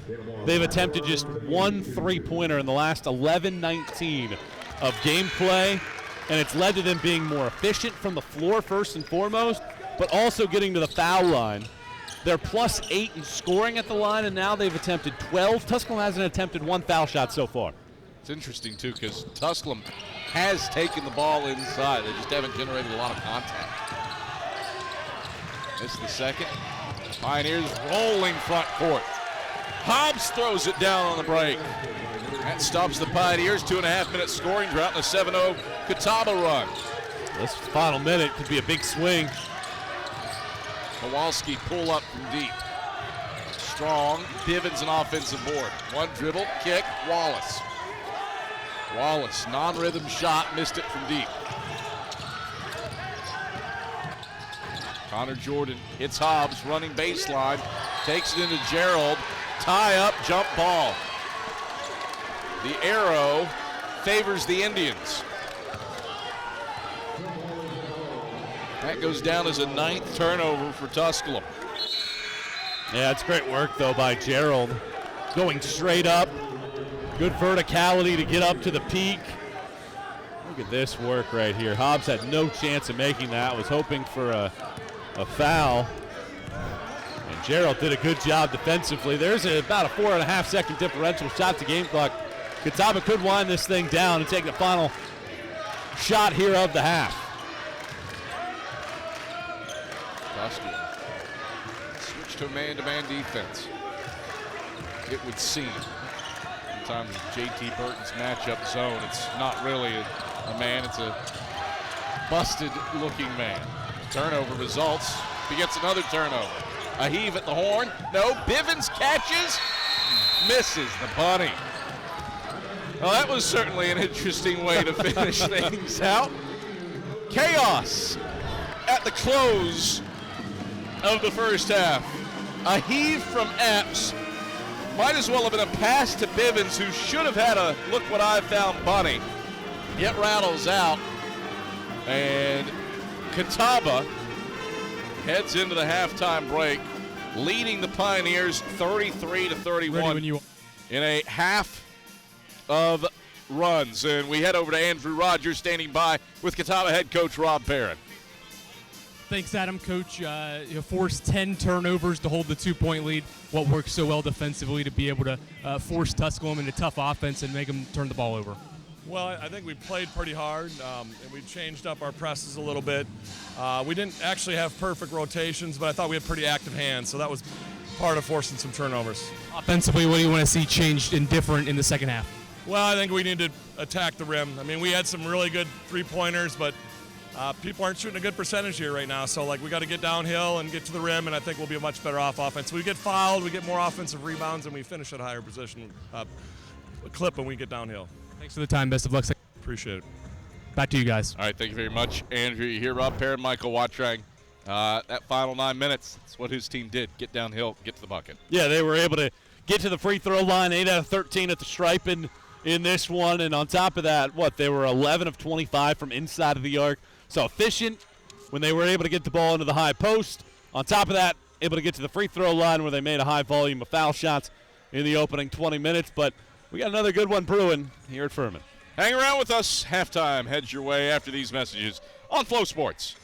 Speaker 2: they've attempted just 1 three-pointer in the last 11-19 of gameplay, and it's led to them being more efficient from the floor first and foremost, but also getting to the foul line. They're +8 in scoring at the line, and now they've attempted 12. Tusculum hasn't attempted 1 foul shot so far.
Speaker 1: It's interesting, too, because Tusculum has taken the ball inside. They just haven't generated a lot of contact. This is the second. Pioneers rolling front court. Hobbs throws it down on the break. That stops the Pioneers' 2.5-minute scoring drought in a 7-0 Catawba run.
Speaker 2: This final minute could be a big swing.
Speaker 1: Kowalski pull up from deep. Strong, Bivens an offensive board. 1 dribble, kick, Wallace. Wallace, non-rhythm shot, missed it from deep. Connor Jordan hits Hobbs, running baseline, takes it into Gerald. Tie up, jump ball. The arrow favors the Indians. That goes down as a 9th turnover for Tusculum.
Speaker 2: Yeah, it's great work, though, by Gerald. Going straight up. Good verticality to get up to the peak. Look at this work right here. Hobbs had no chance of making that. Was hoping for a foul. And Gerald did a good job defensively. There's about a 4.5-second differential. Shot to game clock. Catawba could wind this thing down and take the final shot here of the half.
Speaker 1: Tusculum switch to a man-to-man defense. It would seem. Sometimes J.T. Burton's matchup zone, it's not really a man, it's a busted-looking man. Turnover results. He gets another turnover. A heave at the horn. No, Bivens catches. Misses the bunny. Well, that was certainly an interesting way to finish things out. Chaos at the close of the first half. A heave from Epps. Might as well have been a pass to Bivens, who should have had a look what I found bunny. It rattles out, and Catawba heads into the halftime break, leading the Pioneers 33-31 in a half of runs. And we head over to Andrew Rogers standing by with Catawba head coach Rob Perrin.
Speaker 15: Thanks, Adam. Coach, forced 10 turnovers to hold the 2-point lead. What worked so well defensively to be able to force Tusculum into tough offense and make them turn the ball over?
Speaker 16: Well, I think we played pretty hard, and we changed up our presses a little bit. We didn't actually have perfect rotations, but I thought we had pretty active hands, so that was part of forcing some turnovers.
Speaker 15: Offensively, what do you want to see changed and different in the second half?
Speaker 16: Well, I think we need to attack the rim. I mean, we had some really good three-pointers, but people aren't shooting a good percentage here right now, so we got to get downhill and get to the rim, and I think we'll be a much better off offense. We get fouled, we get more offensive rebounds, and we finish at a higher position clip when we get downhill.
Speaker 15: Thanks for the time. Best of luck.
Speaker 16: Appreciate it.
Speaker 15: Back to you guys.
Speaker 1: All right, thank you very much, Andrew. You hear Rob Perrin, Michael Watrang. That final 9 minutes, that's what his team did. Get downhill, get to the bucket.
Speaker 2: Yeah, they were able to get to the free throw line, 8 out of 13 at the stripe in this one. And on top of that, they were 11 of 25 from inside of the arc. So efficient when they were able to get the ball into the high post. On top of that, able to get to the free throw line where they made a high volume of foul shots in the opening 20 minutes. But we got another good one brewing here at Furman.
Speaker 1: Hang around with us. Halftime heads your way after these messages on Flow Sports.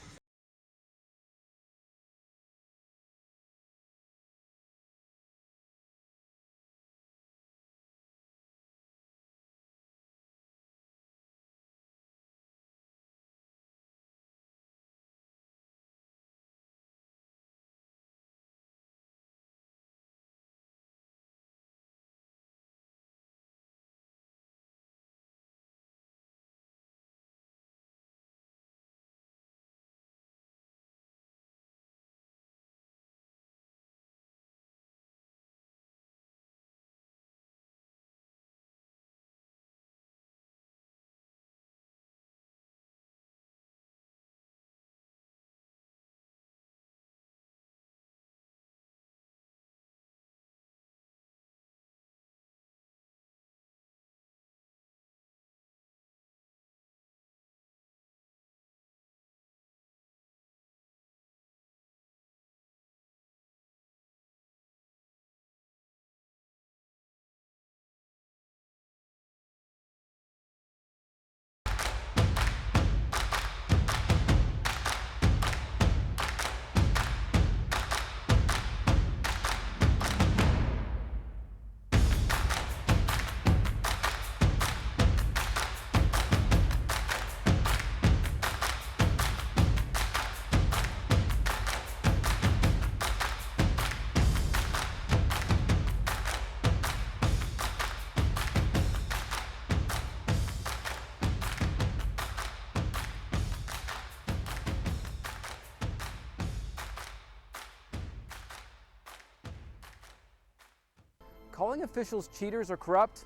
Speaker 17: Calling officials cheaters or corrupt,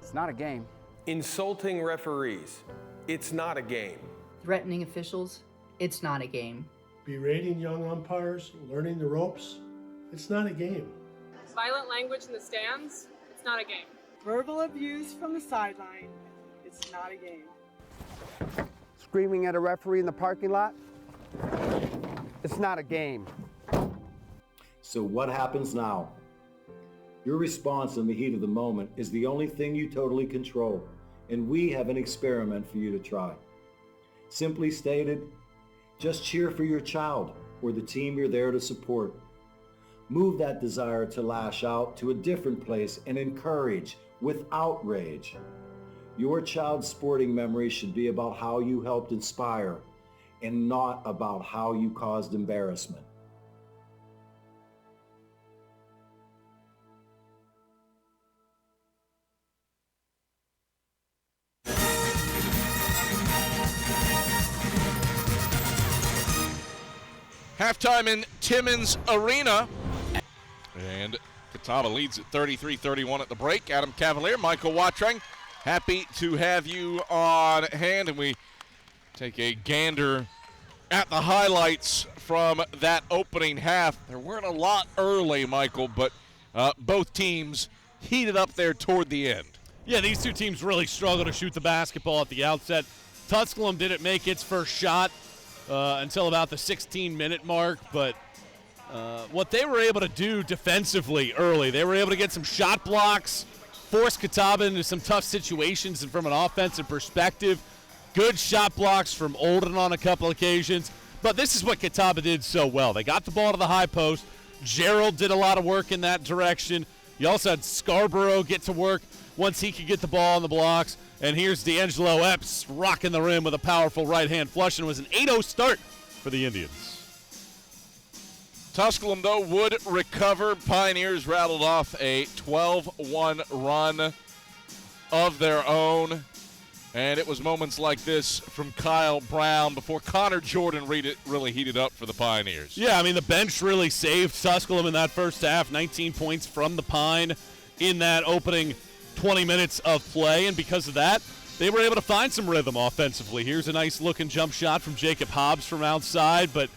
Speaker 17: it's not a game.
Speaker 18: Insulting referees, it's not a game.
Speaker 19: Threatening officials, it's not a game.
Speaker 20: Berating young umpires, learning the ropes, it's not a game.
Speaker 21: Violent language in the stands, it's not a game.
Speaker 22: Verbal abuse from the sideline, it's not a game.
Speaker 23: Screaming at a referee in the parking lot, it's not a game.
Speaker 24: So what happens now? Your response in the heat of the moment is the only thing you totally control, and we have an experiment for you to try. Simply stated, just cheer for your child or the team you're there to support. Move that desire to lash out to a different place and encourage without rage. Your child's sporting memory should be about how you helped inspire and not about how you caused embarrassment.
Speaker 1: Halftime in Timmins Arena. And Catawba leads at 33-31 at the break. Adam Cavalier, Michael Watrang, happy to have you on hand. And we take a gander at the highlights from that opening half. There weren't a lot early, Michael, but both teams heated up there toward the end.
Speaker 2: Yeah, these two teams really struggled to shoot the basketball at the outset. Tusculum didn't make its first shot until about the 16-minute mark, but what they were able to do defensively early, they were able to get some shot blocks, force Catawba into some tough situations, and from an offensive perspective, good shot blocks from Olden on a couple occasions, But this is what Catawba did so well. They got the ball to the high post. Gerald did a lot of work in that direction. You also had Scarborough get to work once he could get the ball on the blocks. And here's D'Angelo Epps rocking the rim with a powerful right-hand flush, and it was an 8-0 start for the Indians.
Speaker 1: Tusculum, though, would recover. Pioneers rattled off a 12-1 run of their own. And it was moments like this from Kyle Brown before Connor Jordan really heated up for the Pioneers.
Speaker 2: Yeah, I mean, the bench really saved Tusculum in that first half. 19 points from the Pine in that opening 20 minutes of play. And because of that, they were able to find some rhythm offensively. Here's a nice-looking jump shot from Jacob Hobbs from outside. But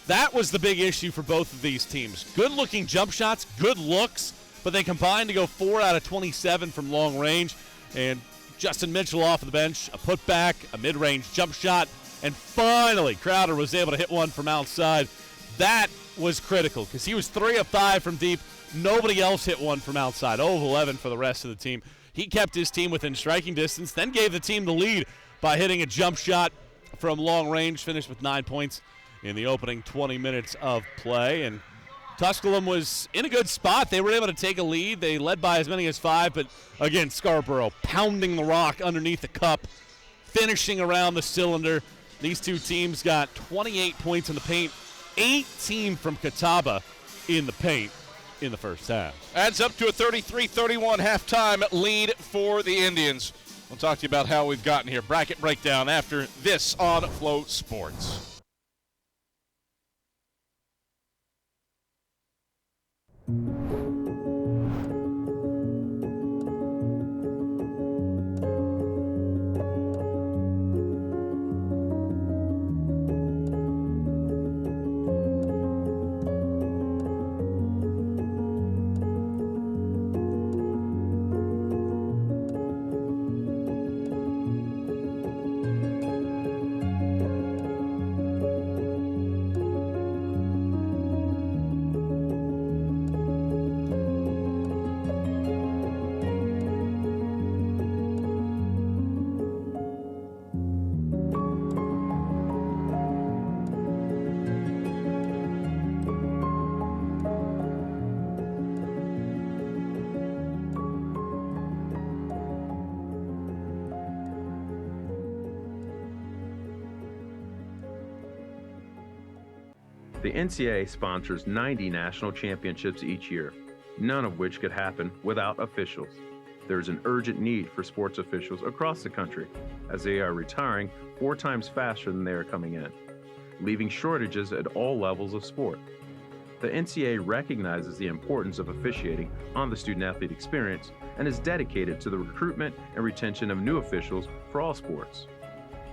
Speaker 2: that was the big issue for both of these teams. Good-looking jump shots, good looks, but they combined to go 4 out of 27 from long range. And Justin Mitchell off of the bench, a putback, a mid-range jump shot, and finally Crowder was able to hit one from outside. That was critical because he was 3 of 5 from deep. Nobody else hit one from outside. 0 of 11 for the rest of the team. He kept his team within striking distance, then gave the team the lead by hitting a jump shot from long range, finished with 9 points in the opening 20 minutes of play. And Tusculum was in a good spot. They were able to take a lead. They led by as many as 5, but again, Scarborough pounding the rock underneath the cup, finishing around the cylinder. These two teams got 28 points in the paint, 18 from Catawba in the paint in the first half.
Speaker 1: Adds up to a 33-31 halftime lead for the Indians. We'll talk to you about how we've gotten here. Bracket breakdown after this on Flow Sports.
Speaker 3: The NCAA sponsors 90 national championships each year, none of which could happen without officials. There is an urgent need for sports officials across the country, as they are retiring 4 times faster than they are coming in, leaving shortages at all levels of sport. The NCAA recognizes the importance of officiating on the student-athlete experience and is dedicated to the recruitment and retention of new officials for all sports.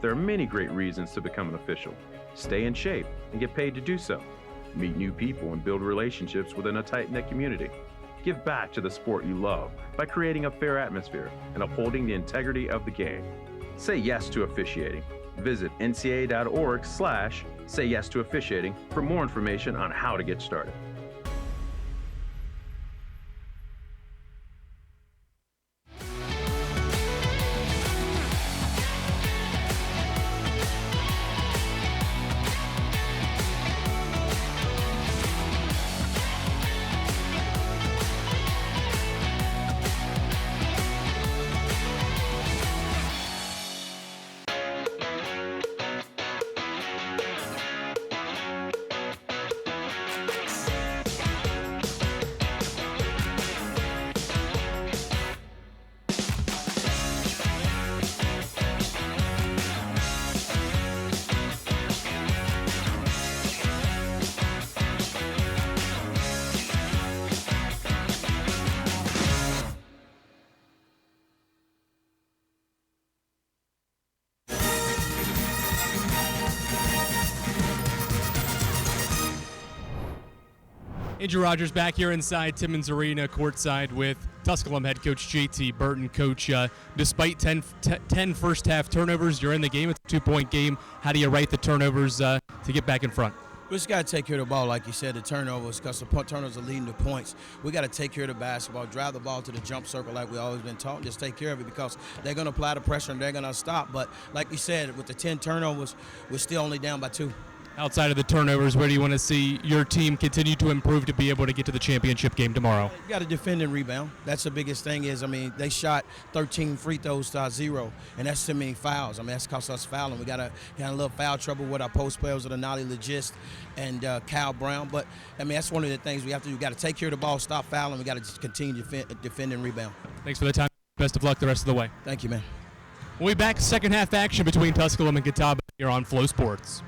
Speaker 3: There are many great reasons to become an official. Stay in shape and get paid to do so. Meet new people and build relationships within a tight-knit community. Give back to the sport you love by creating a fair atmosphere and upholding the integrity of the game. Say yes to officiating. Visit ncaa.org/say yes to officiating for more information on how to get started.
Speaker 15: Andrew Rogers back here inside Timmons Arena, courtside with Tusculum head coach JT Burton. Coach, despite 10 first-half turnovers, you're in the game. It's a 2-point game. How do you rate the turnovers to get back in front?
Speaker 4: We just got to take care of the ball, like you said, the turnovers, because the turnovers are leading to points. We got to take care of the basketball, drive the ball to the jump circle like we always been taught, just take care of it because they're going to apply the pressure and they're going to stop. But like you said, with the 10 turnovers, we're still only down by 2.
Speaker 15: Outside of the turnovers, where do you want to see your team continue to improve to be able to get to the championship game tomorrow?
Speaker 4: You got to defend and rebound. That's the biggest thing is, they shot 13 free throws to 0, and that's too many fouls. That's cost us fouling. We got a little foul trouble with our post players with Anali Legist and Cal Brown. But, that's one of the things we have to do. We got to take care of the ball, stop fouling. We got to just continue to defend and rebound.
Speaker 15: Thanks for the time. Best of luck the rest of the way.
Speaker 4: Thank you, man.
Speaker 15: We'll be back second half action between Tusculum and Catawba here on Flow Sports.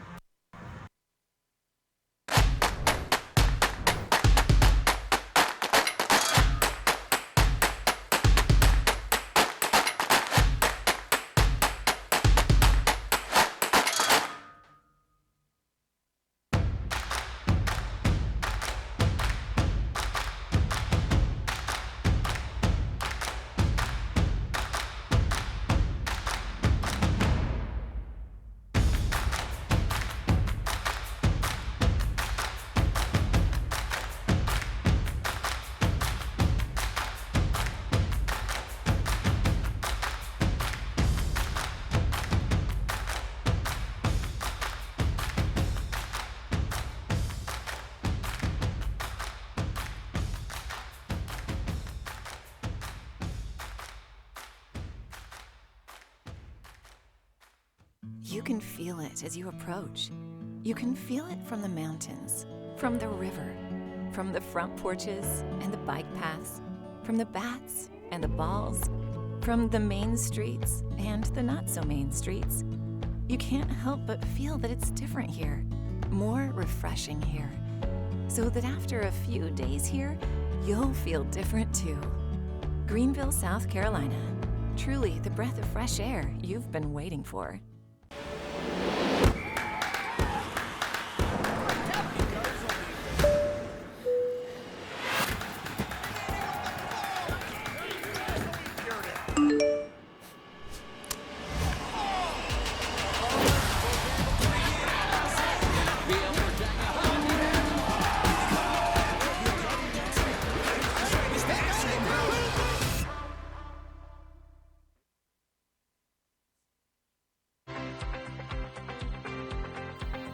Speaker 5: You can feel it as you approach. You can feel it from the mountains, from the river, from the front porches and the bike paths, from the bats and the balls, from the main streets and the not-so-main streets. You can't help but feel that it's different here, more refreshing here, so that after a few days here, you'll feel different too. Greenville, South Carolina. Truly the breath of fresh air you've been waiting for.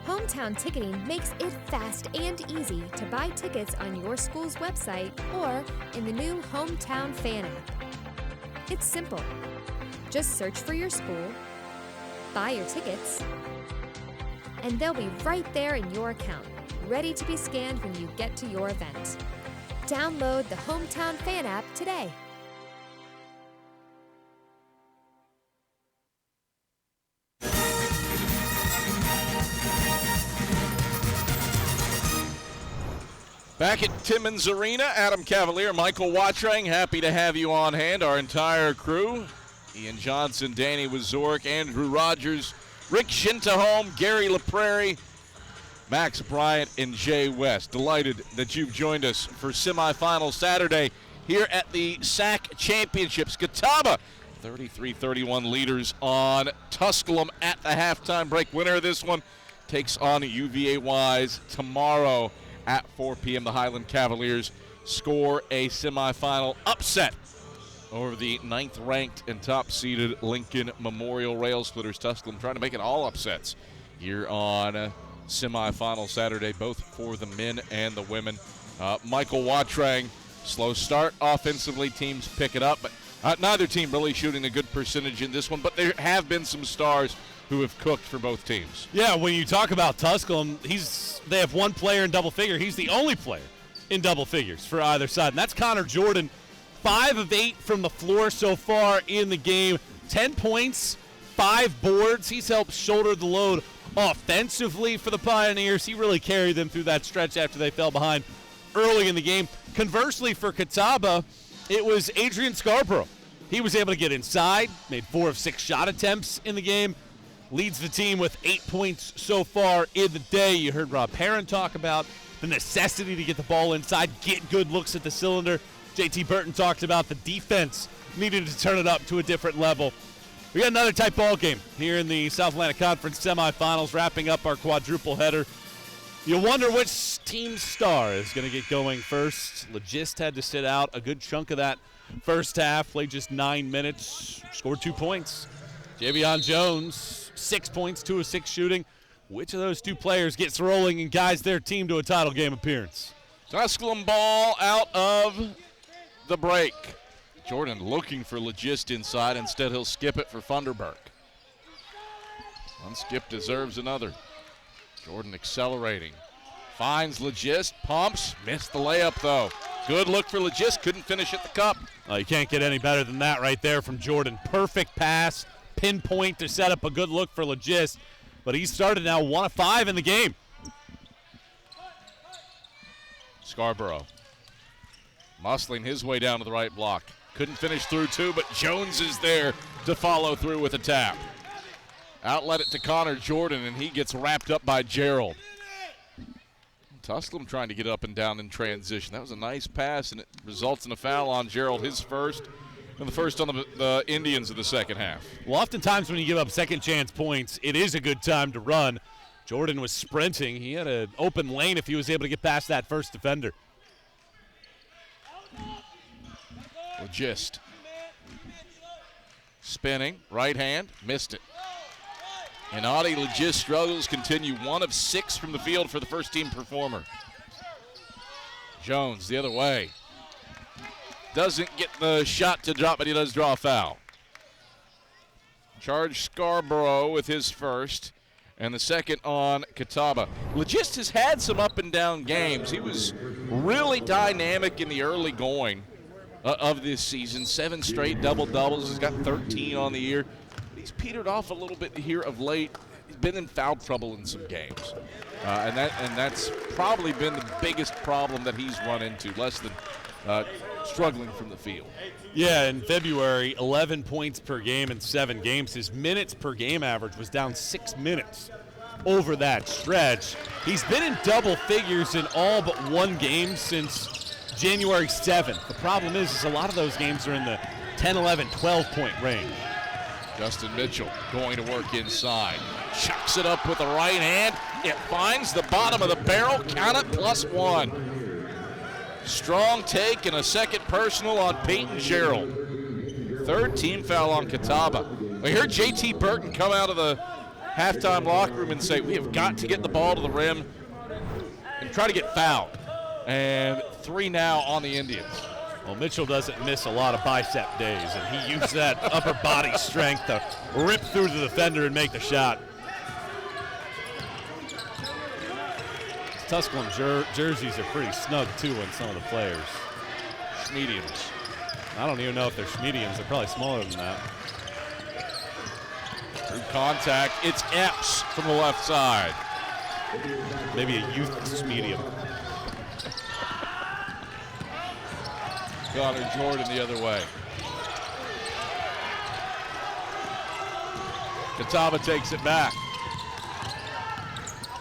Speaker 6: Hometown Ticketing makes it fast and easy to buy tickets on your school's website or in the new Hometown Fan app. It's simple. Just search for your school, buy your tickets, and they'll be right there in your account, ready to be scanned when you get to your event. Download the Hometown Fan app today.
Speaker 1: Back at Timmons Arena, Adam Cavalier, Michael Watrang, happy to have you on hand, our entire crew. Ian Johnson, Danny Wazork, Andrew Rogers, Rick Shintaholm, Gary LaPrairie, Max Bryant, and Jay West. Delighted that you've joined us for semifinal Saturday here at the SAC Championships. Catawba, 33-31 leaders on Tusculum at the halftime break. Winner of this one takes on UVA-Wise tomorrow at 4 p.m. The Highland Cavaliers score a semifinal upset over the 9th-ranked and top-seeded Lincoln Memorial Rail Splitters. Tusculum trying to make it all upsets here on semifinal Saturday, both for the men and the women. Michael Watrang, slow start offensively. Teams pick it up, but neither team really shooting a good percentage in this one. But there have been some stars who have cooked for both teams.
Speaker 2: Yeah, when you talk about Tusculum, they have one player in double figure. He's the only player in double figures for either side, and that's Connor Jordan. 5 of 8 from the floor so far in the game. 10 points, 5 boards. He's helped shoulder the load offensively for the Pioneers. He really carried them through that stretch after they fell behind early in the game. Conversely, for Catawba, it was Adrian Scarborough. He was able to get inside, made 4 of 6 shot attempts in the game. Leads the team with 8 points so far in the day. You heard Rob Perrin talk about the necessity to get the ball inside, get good looks at the cylinder. JT Burton talked about the defense needed to turn it up to a different level. We got another tight ball game here in the South Atlantic Conference semifinals, wrapping up our quadruple header. You wonder which team's star is going to get going first. Legist had to sit out a good chunk of that first half, played just 9 minutes, scored 2 points. Javion Jones, 6 points, 2 of 6 shooting. Which of those two players gets rolling and guides their team to a title game appearance?
Speaker 1: Tusculum ball out of the break. Jordan looking for Legist inside. Instead, he'll skip it for Funderburk. One skip deserves another. Jordan accelerating. Finds Legist, pumps, missed the layup though. Good look for Legist, couldn't finish at the cup.
Speaker 2: You can't get any better than that right there from Jordan. Perfect pass, pinpoint to set up a good look for Legist. But he's started now 1 of 5 in the game.
Speaker 1: Scarborough muscling his way down to the right block. Couldn't finish through two, but Jones is there to follow through with a tap. Outlet it to Connor Jordan, and he gets wrapped up by Gerald. Tusculum trying to get up and down in transition. That was a nice pass, and it results in a foul on Gerald, his first, and the first on the Indians of the second half.
Speaker 2: Well, oftentimes when you give up second chance points, it is a good time to run. Jordan was sprinting. He had an open lane if he was able to get past that first defender.
Speaker 1: Legist. Spinning, right hand, missed it. And Audie Legist struggles, continue 1 of 6 from the field for the first team performer. Jones the other way. Doesn't get the shot to drop, but he does draw a foul. Charge Scarborough with his first, and the second on Catawba. Legist has had some up and down games. He was really dynamic in the early going of this season. 7 straight double-doubles. He's got 13 on the year. He's petered off a little bit here of late. He's been in foul trouble in some games. And that's probably been the biggest problem that he's run into, less than struggling from the field.
Speaker 2: Yeah, in February, 11 points per game in 7 games. His minutes per game average was down 6 minutes over that stretch. He's been in double figures in all but 1 game since January 7th. The problem is a lot of those games are in the 10, 11, 12-point range.
Speaker 1: Justin Mitchell going to work inside. Chucks it up with the right hand. It finds the bottom of the barrel. Count it, +1. Strong take and a second personal on Peyton Gerald. 3rd team foul on Catawba. We heard J.T. Burton come out of the halftime locker room and say, we have got to get the ball to the rim and try to get fouled. And 3 now on the Indians.
Speaker 2: Well, Mitchell doesn't miss a lot of bicep days, and he used that upper body strength to rip through the defender and make the shot. Tusculum jerseys are pretty snug, too, on some of the players.
Speaker 1: Mediums.
Speaker 2: I don't even know if they're mediums. They're probably smaller than that.
Speaker 1: Through contact, it's Epps from the left side.
Speaker 2: Maybe a youth medium.
Speaker 1: Connor Jordan the other way. Catawba takes it back.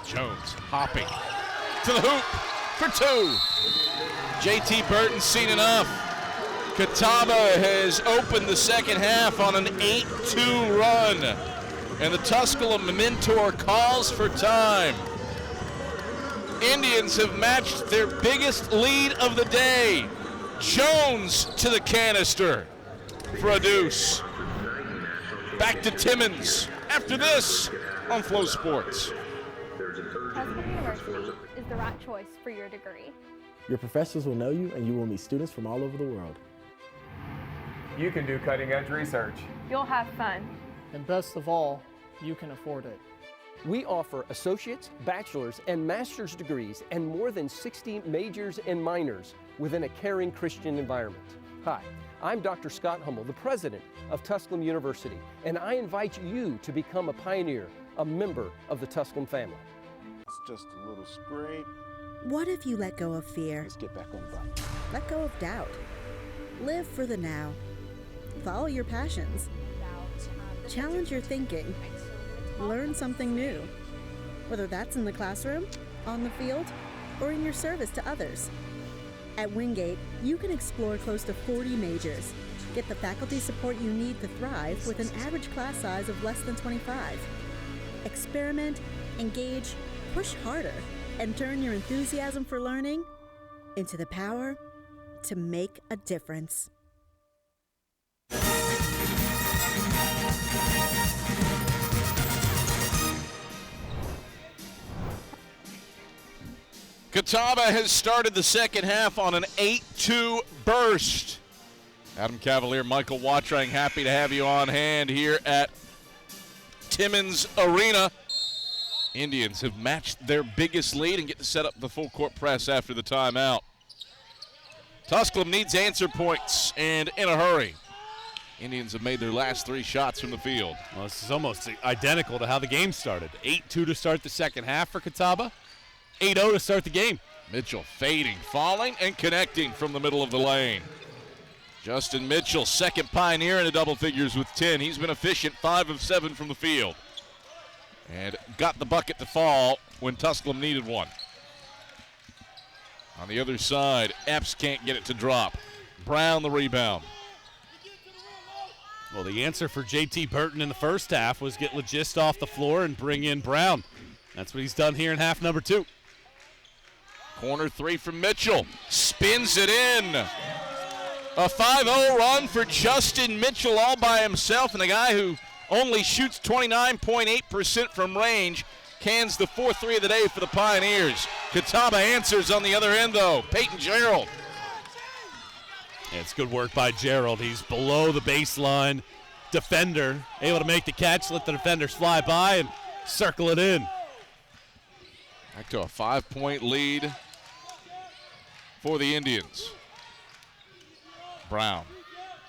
Speaker 1: Jones hopping to the hoop for 2. J.T. Burton's seen enough. Catawba has opened the second half on an 8-2 run. And the Tusculum mentor calls for time. Indians have matched their biggest lead of the day. Jones to the canister for a deuce. Back to Timmons after this on Flow Sports.
Speaker 7: Tusculum University is the right choice for your degree.
Speaker 8: Your professors will know you, and you will meet students from all over the world.
Speaker 9: You can do cutting-edge research.
Speaker 7: You'll have fun.
Speaker 10: And best of all, you can afford it.
Speaker 18: We offer associate's, bachelor's, and master's degrees and more than 60 majors and minors within a caring Christian environment. Hi, I'm Dr. Scott Hummel, the president of Tusculum University, and I invite you to become a pioneer, a member of the Tusculum family.
Speaker 25: It's just a little scrape.
Speaker 26: What if you let go of fear?
Speaker 25: Let's get back on the bike.
Speaker 26: Let go of doubt. Live for the now. Follow your passions. Challenge your thinking. Learn something new. Whether that's in the classroom, on the field, or in your service to others. At Wingate, you can explore close to 40 majors. Get the faculty support you need to thrive with an average class size of less than 25. Experiment, engage, push harder, and turn your enthusiasm for learning into the power to make a difference.
Speaker 1: Catawba has started the second half on an 8-2 burst. Adam Cavalier, Michael Watrang, happy to have you on hand here at Timmons Arena. Indians have matched their biggest lead and get to set up the full court press after the timeout. Tusculum needs answer points and in a hurry. Indians have made their last 3 shots from the field.
Speaker 2: Well, this is almost identical to how the game started. 8-2 to start the second half for Catawba. 8-0 to start the game.
Speaker 1: Mitchell fading, falling, and connecting from the middle of the lane. Justin Mitchell, second Pioneer in the double figures with 10. He's been efficient, 5 of 7 from the field. And got the bucket to fall when Tusculum needed one. On the other side, Epps can't get it to drop. Brown the rebound.
Speaker 2: Well, the answer for JT Burton in the first half was get Legist off the floor and bring in Brown. That's what he's done here in half number 2.
Speaker 1: Corner 3 from Mitchell. Spins it in. A 5-0 run for Justin Mitchell all by himself, and the guy who only shoots 29.8% from range cans the 4-3 of the day for the Pioneers. Catawba answers on the other end, though. Peyton Gerald.
Speaker 2: Yeah, it's good work by Gerald. He's below the baseline defender, able to make the catch, let the defenders fly by, and circle it in.
Speaker 1: Back to a 5-point lead for the Indians. Brown,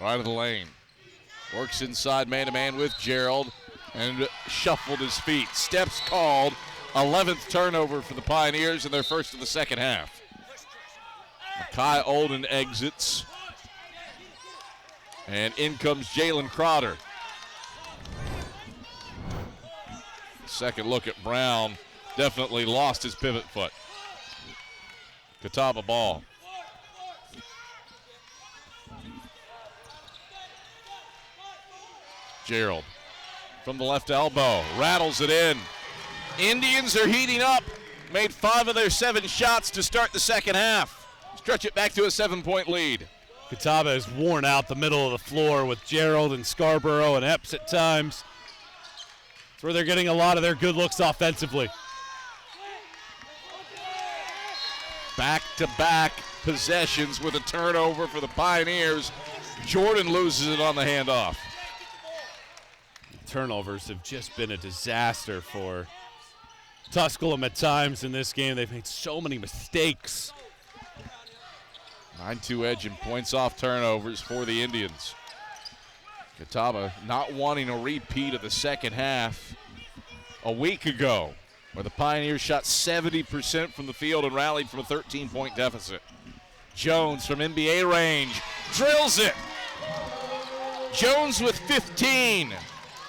Speaker 1: right of the lane. Works inside man-to-man with Gerald and shuffled his feet. Steps called. 11th turnover for the Pioneers in their first of the second half. Makai Olden exits. And in comes Jalen Crowder. Second look at Brown. Definitely lost his pivot foot. Catawba ball. Gerald from the left elbow, rattles it in. Indians are heating up. Made 5 of their 7 shots to start the second half. Stretch it back to a 7-point lead.
Speaker 2: Catawba has worn out the middle of the floor with Gerald and Scarborough and Epps at times. That's where they're getting a lot of their good looks offensively.
Speaker 1: Back-to-back possessions with a turnover for the Pioneers. Jordan loses it on the handoff.
Speaker 2: Turnovers have just been a disaster for Tusculum at times in this game. They've made so many mistakes.
Speaker 1: 9-2 edge and points off turnovers for the Indians. Catawba not wanting a repeat of the second half a week ago, where the Pioneers shot 70% from the field and rallied from a 13-point deficit. Jones from NBA range drills it. Jones with 15.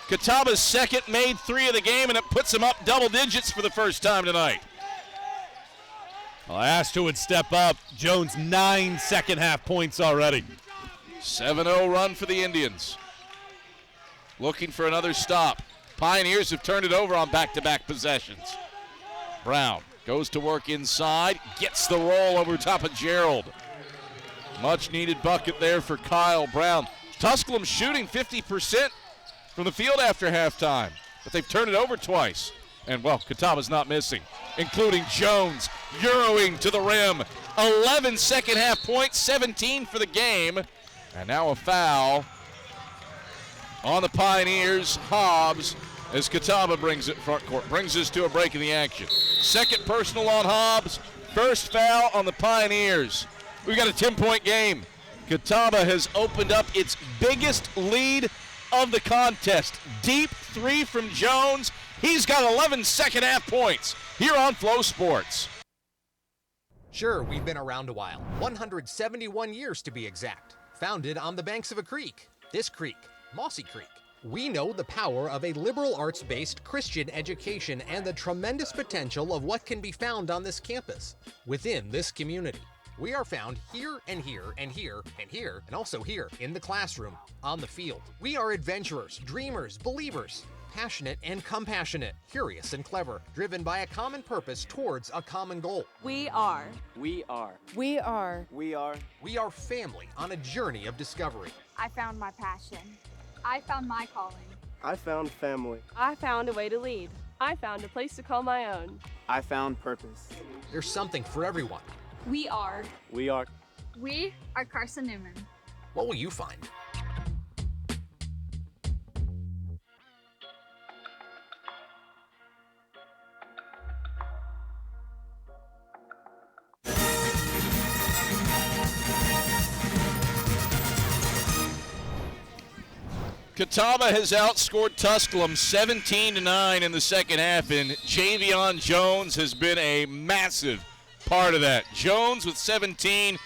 Speaker 1: Catawba's second, made 3 of the game, and it puts him up double digits for the first time tonight.
Speaker 2: Well, I asked who would step up. Jones, 9 second-half points already.
Speaker 1: 7-0 run for the Indians. Looking for another stop. Pioneers have turned it over on back-to-back possessions. Brown goes to work inside, gets the roll over top of Gerald. Much-needed bucket there for Kyle Brown. Tusculum shooting 50% from the field after halftime, but they've turned it over twice. And, well, Catawba's not missing, including Jones, Euroing to the rim. 11 second-half points, 17 for the game. And now a foul on the Pioneers. Hobbs, as Catawba brings it front court, brings us to a break in the action. Second personal on Hobbs, first foul on the Pioneers. We've got a 10-point game. Catawba has opened up its biggest lead of the contest. Deep 3 from Jones. He's got 11 second-half points here on Flow Sports.
Speaker 11: Sure, we've been around a while. 171 years to be exact. Founded on the banks of a creek. This creek, Mossy Creek. We know the power of a liberal arts-based Christian education and the tremendous potential of what can be found on this campus, within this community. We are found here and here and here and here, and also here in the classroom, on the field. We are adventurers, dreamers, believers, passionate and compassionate, curious and clever, driven by a common purpose towards a common goal.
Speaker 12: We are.
Speaker 11: We are.
Speaker 12: We are.
Speaker 11: We are. We are family on a journey of discovery.
Speaker 7: I found my passion. I found my calling.
Speaker 23: I found family.
Speaker 12: I found a way to lead. I found a place to call my own.
Speaker 13: I found purpose.
Speaker 11: There's something for everyone.
Speaker 14: We are.
Speaker 13: We are.
Speaker 14: We are Carson-Newman.
Speaker 11: What will you find?
Speaker 1: Catawba has outscored Tusculum 17-9 in the second half, and Javion Jones has been a massive part of that. Jones with 17.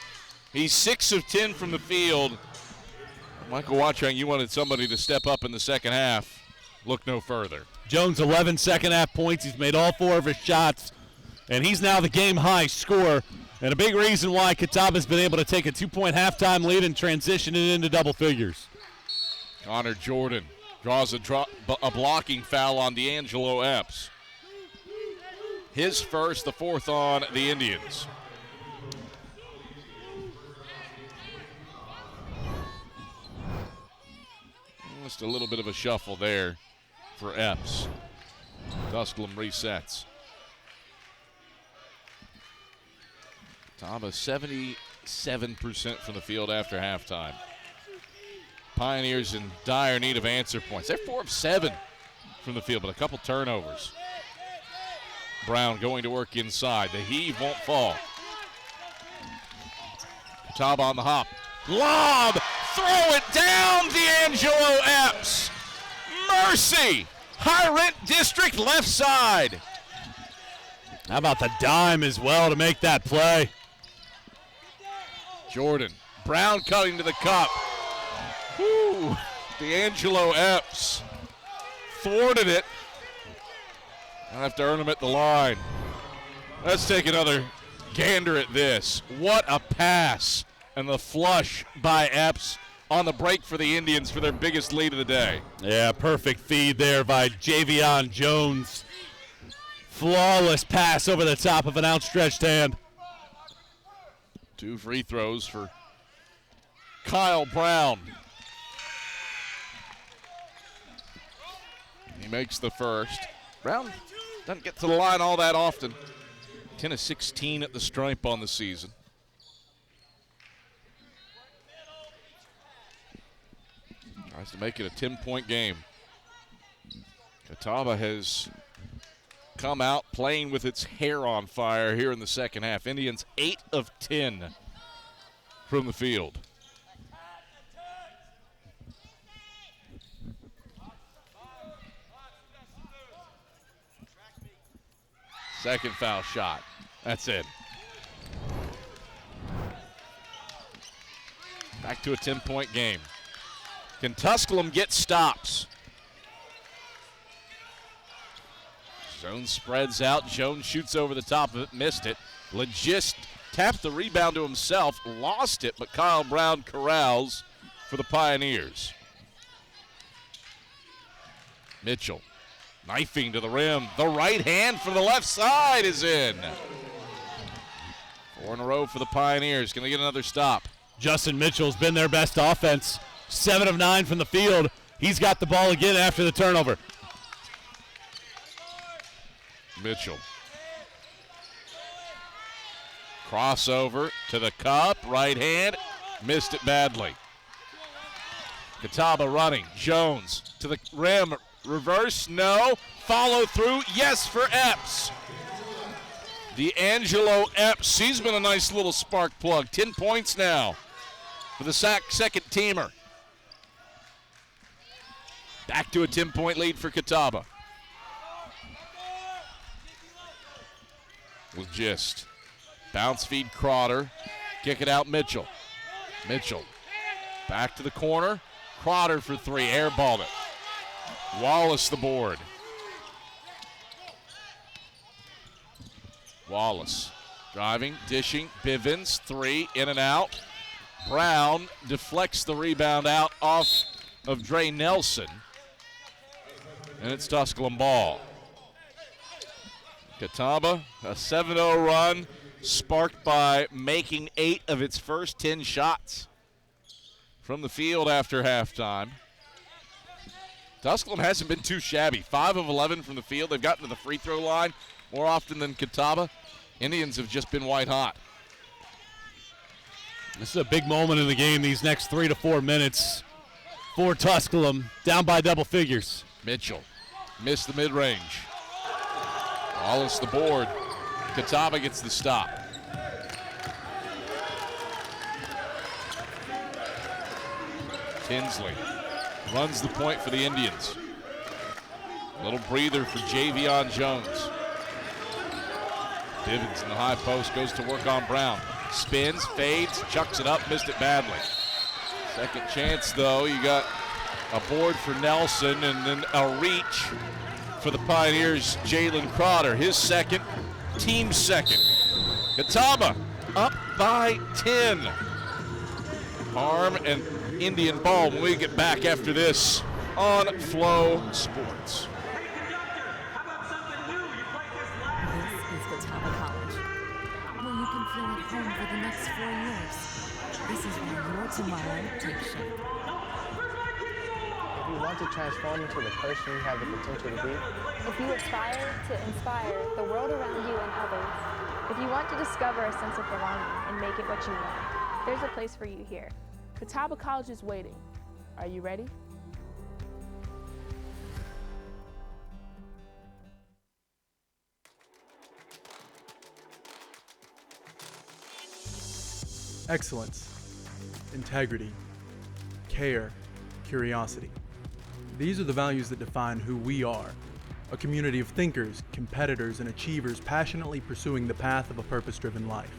Speaker 1: He's 6 of 10 from the field. Michael Watchang, you wanted somebody to step up in the second half. Look no further.
Speaker 2: Jones, 11 second half points. He's made all 4 of his shots, and he's now the game-high scorer. And a big reason why Catawba's been able to take a 2-point halftime lead and transition it into double figures.
Speaker 1: Connor Jordan draws a blocking foul on D'Angelo Epps. His first, the 4th on the Indians. Just a little bit of a shuffle there for Epps. Tusculum resets. Catawba 77% from the field after halftime. Pioneers in dire need of answer points. They're 4 of 7 from the field, but a couple turnovers. Brown going to work inside. The heave won't fall. Catawba on the hop. Lob! Throw it down, D'Angelo Epps. Mercy! High Rent District left side.
Speaker 2: How about the dime as well to make that play?
Speaker 1: Jordan. Brown cutting to the cup. Woo! D'Angelo Epps thwarted it. I'll have to earn him at the line. Let's take another gander at this. What a pass. And the flush by Epps on the break for the Indians for their biggest lead of the day.
Speaker 2: Yeah, perfect feed there by Javion Jones. Flawless pass over the top of an outstretched hand.
Speaker 1: 2 free throws for Kyle Brown. He makes the first. Brown doesn't get to the line all that often. 10 of 16 at the stripe on the season. Tries to make it a 10-point game. Catawba has come out playing with its hair on fire here in the second half. Indians 8 of 10 from the field. Second foul shot. That's it. Back to a 10-point game. Can Tusculum get stops? Jones spreads out. Jones shoots over the top of it. Missed it. Legist tapped the rebound to himself. Lost it, but Kyle Brown corrals for the Pioneers. Mitchell knifing to the rim. The right hand from the left side is in. 4 in a row for the Pioneers. Can they get another stop?
Speaker 2: Justin Mitchell's been their best offense. 7 of 9 from the field. He's got the ball again after the turnover.
Speaker 1: Mitchell. Crossover to the cup. Right hand. Missed it badly. Catawba running. Jones to the rim. Reverse, no. Follow through, yes for Epps. D'Angelo Epps, he's been a nice little spark plug. 10 points now for the SAC second teamer. Back to a 10-point lead for Catawba. Legist. Bounce feed Crowder. Kick it out Mitchell. Mitchell back to the corner. Crowder for 3, airballed it. Wallace the board. Wallace driving, dishing, Bivens, 3, in and out. Brown deflects the rebound out off of Dre Nelson. And it's Tusculum ball. Catawba, a 7-0 run, sparked by making 8 of its first 10 shots from the field after halftime. Tusculum hasn't been too shabby. 5 of 11 from the field. They've gotten to the free throw line more often than Catawba. Indians have just been white hot.
Speaker 2: This is a big moment in the game, these next 3 to 4 minutes for Tusculum, down by double figures.
Speaker 1: Mitchell missed the mid-range. Wallace the board. Catawba gets the stop. Tinsley runs the point for the Indians. Little breather for Javion Jones. Bivens in the high post, goes to work on Brown. Spins, fades, chucks it up, missed it badly. Second chance though, you got a board for Nelson and then a reach for the Pioneers, Jalen Crowder. His second, team second. Catawba up by 10. Harm and Indian ball when we get back after this on Flow Sports.
Speaker 5: This is Catawba College, where you can feel at home for the next 4 years. This is where your tomorrow takes shape.
Speaker 10: If you want to transform into the person you have the potential to be,
Speaker 7: If you aspire to inspire the world around you and others, if you want to discover a sense of belonging and make it what you want, there's a place for you here.
Speaker 12: Catawba College is waiting. Are you ready?
Speaker 13: Excellence, integrity, care, curiosity. These are the values that define who we are. A community of thinkers, competitors, and achievers passionately pursuing the path of a purpose-driven life.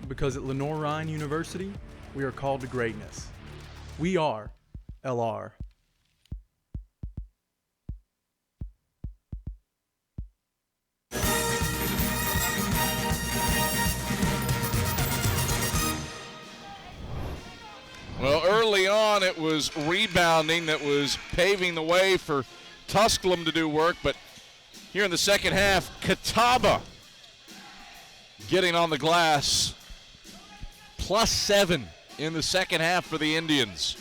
Speaker 13: Because at Lenoir-Rhyne University, we are called to greatness. We are LR.
Speaker 1: Well, early on it was rebounding that was paving the way for Tusculum to do work, but here in the second half, Catawba getting on the glass. +7 in the second half for the Indians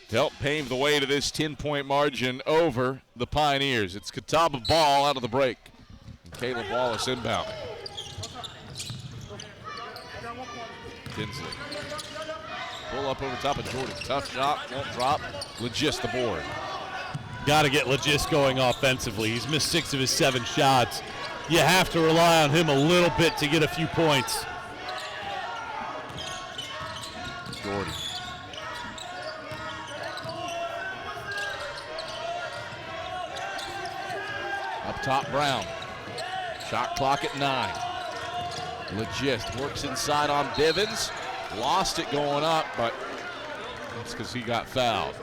Speaker 1: to help pave the way to this 10-point margin over the Pioneers. It's Catawba ball out of the break. And Caleb Wallace inbounding. Tinsley. Pull up over top of Jordan. Tough shot, won't drop. Legist the board.
Speaker 2: Got to get Legist going offensively. He's missed 6 of his 7 shots. You have to rely on him a little bit to get a few points.
Speaker 1: Jordan. Up top, Brown. Shot clock at 9. Legist works inside on Bivens. Lost it going up, but that's because he got fouled.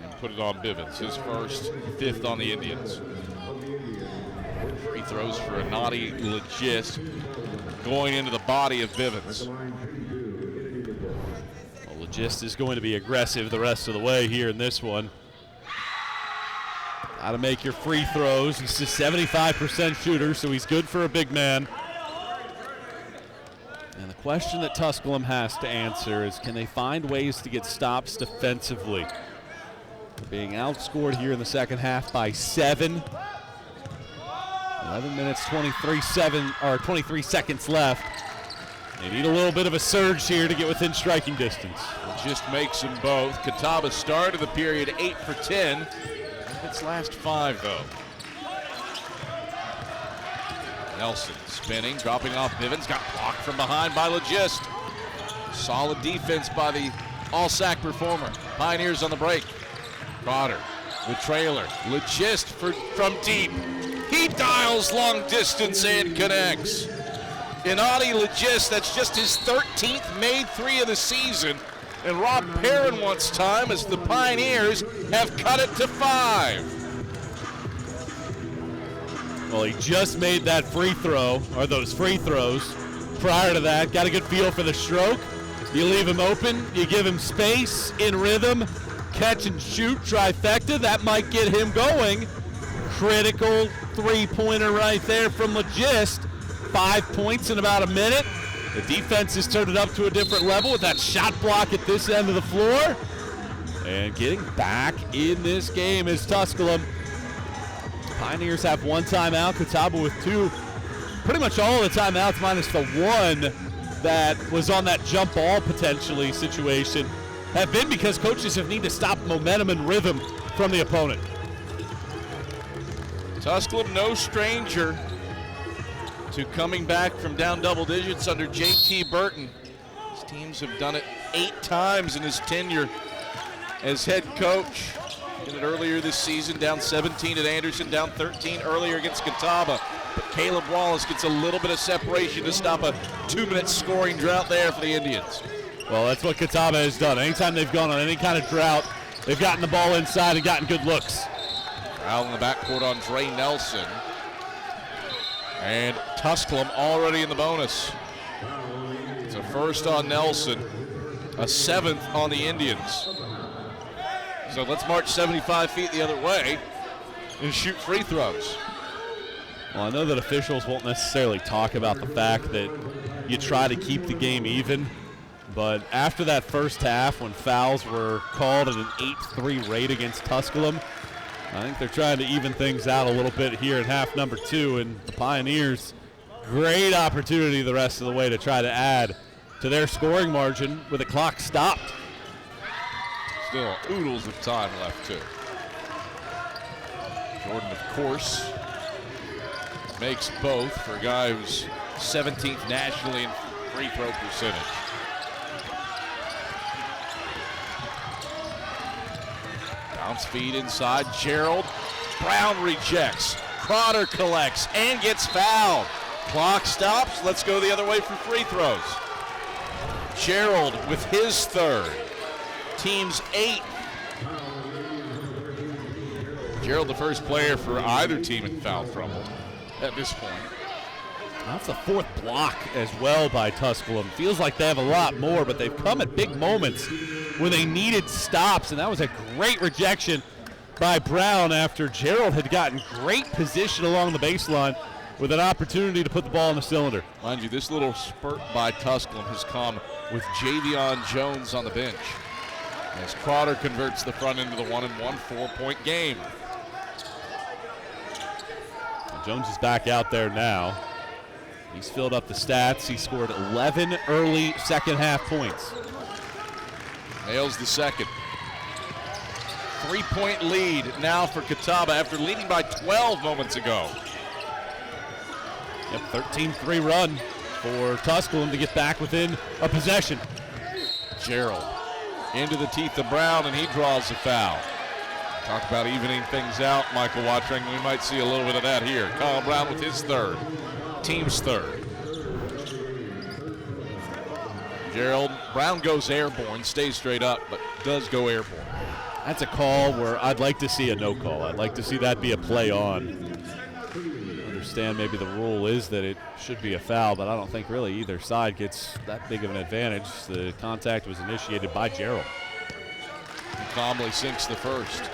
Speaker 1: And put it on Bivens. His first, 5th on the Indians. Free throws for a naughty Legist going into the body of Bivens.
Speaker 2: Well, Legist is going to be aggressive the rest of the way here in this one. Got to make your free throws. He's a 75% shooter, so he's good for a big man. And the question that Tusculum has to answer is, can they find ways to get stops defensively? They're being outscored here in the second half by 7. 11 minutes, 23 seconds left. They need a little bit of a surge here to get within striking distance.
Speaker 1: Just makes them both. Catawba started the period 8 for 10. Its last 5, though. Nelson spinning, dropping off Bivens. Got blocked from behind by Legist. Solid defense by the All-SAC performer. Pioneers on the break. Crowder with trailer. Legist from deep. He dials long distance and connects. Inadi Legist, that's just his 13th made 3 of the season. And Rob Perrin wants time as the Pioneers have cut it to 5.
Speaker 2: Well, he just made that free throw, or those free throws. Prior to that, got a good feel for the stroke. You leave him open, you give him space, in rhythm, catch and shoot, trifecta. That might get him going. Critical three-pointer right there from Legist. 5 points in about a minute. The defense has turned it up to a different level with that shot block at this end of the floor. And getting back in this game is Tusculum. Pioneers have one timeout, Catawba with two. Pretty much all of the timeouts minus the one that was on that jump ball potentially situation have been because coaches have needed to stop momentum and rhythm from the opponent.
Speaker 1: Tusculum no stranger to coming back from down double digits under J.T. Burton. His teams have done it 8 times in his tenure as head coach. Did it earlier this season, down 17 at Anderson, down 13 earlier against Catawba. But Caleb Wallace gets a little bit of separation to stop a 2-minute scoring drought there for the Indians.
Speaker 2: Well, that's what Catawba has done. Anytime they've gone on any kind of drought, they've gotten the ball inside and gotten good looks.
Speaker 1: Foul in the backcourt on Dre Nelson. And Tusculum already in the bonus. It's a first on Nelson, a 7th on the Indians. So let's march 75 feet the other way and shoot free throws.
Speaker 2: Well, I know that officials won't necessarily talk about the fact that you try to keep the game even, but after that first half when fouls were called at an 8-3 rate against Tusculum, I think they're trying to even things out a little bit here in half number 2, and the Pioneers, great opportunity the rest of the way to try to add to their scoring margin with the clock stopped.
Speaker 1: Still oodles of time left, too. Jordan, of course, makes both for a guy who's 17th nationally in free throw percentage. Bounce feed inside, Gerald. Brown rejects. Crowder collects and gets fouled. Clock stops. Let's go the other way for free throws. Gerald with his third. Team's 8th. Gerald, the first player for either team in foul trouble at this point.
Speaker 2: That's the 4th block as well by Tusculum. Feels like they have a lot more, but they've come at big moments when they needed stops, and that was a great rejection by Brown after Gerald had gotten great position along the baseline with an opportunity to put the ball in the cylinder.
Speaker 1: Mind you, this little spurt by Tusculum has come with Javion Jones on the bench, as Crowder converts the front end of the 1-1 4-point game.
Speaker 2: Jones is back out there now. He's filled up the stats. He scored 11 early second half points.
Speaker 1: Nails the second. 3-point lead now for Catawba after leading by 12 moments ago.
Speaker 2: Yep, 13-3 run for Tusculum to get back within a possession.
Speaker 1: Gerald into the teeth of Brown, and he draws a foul. Talk about evening things out, Michael Watring. We might see a little bit of that here. Kyle Brown with his third, team's third. Gerald, Brown goes airborne, stays straight up, but does go airborne.
Speaker 2: That's a call where I'd like to see a no call. I'd like to see that be a play on. I understand maybe the rule is that it should be a foul, but I don't think really either side gets that big of an advantage. The contact was initiated by Gerald.
Speaker 1: He calmly sinks the first.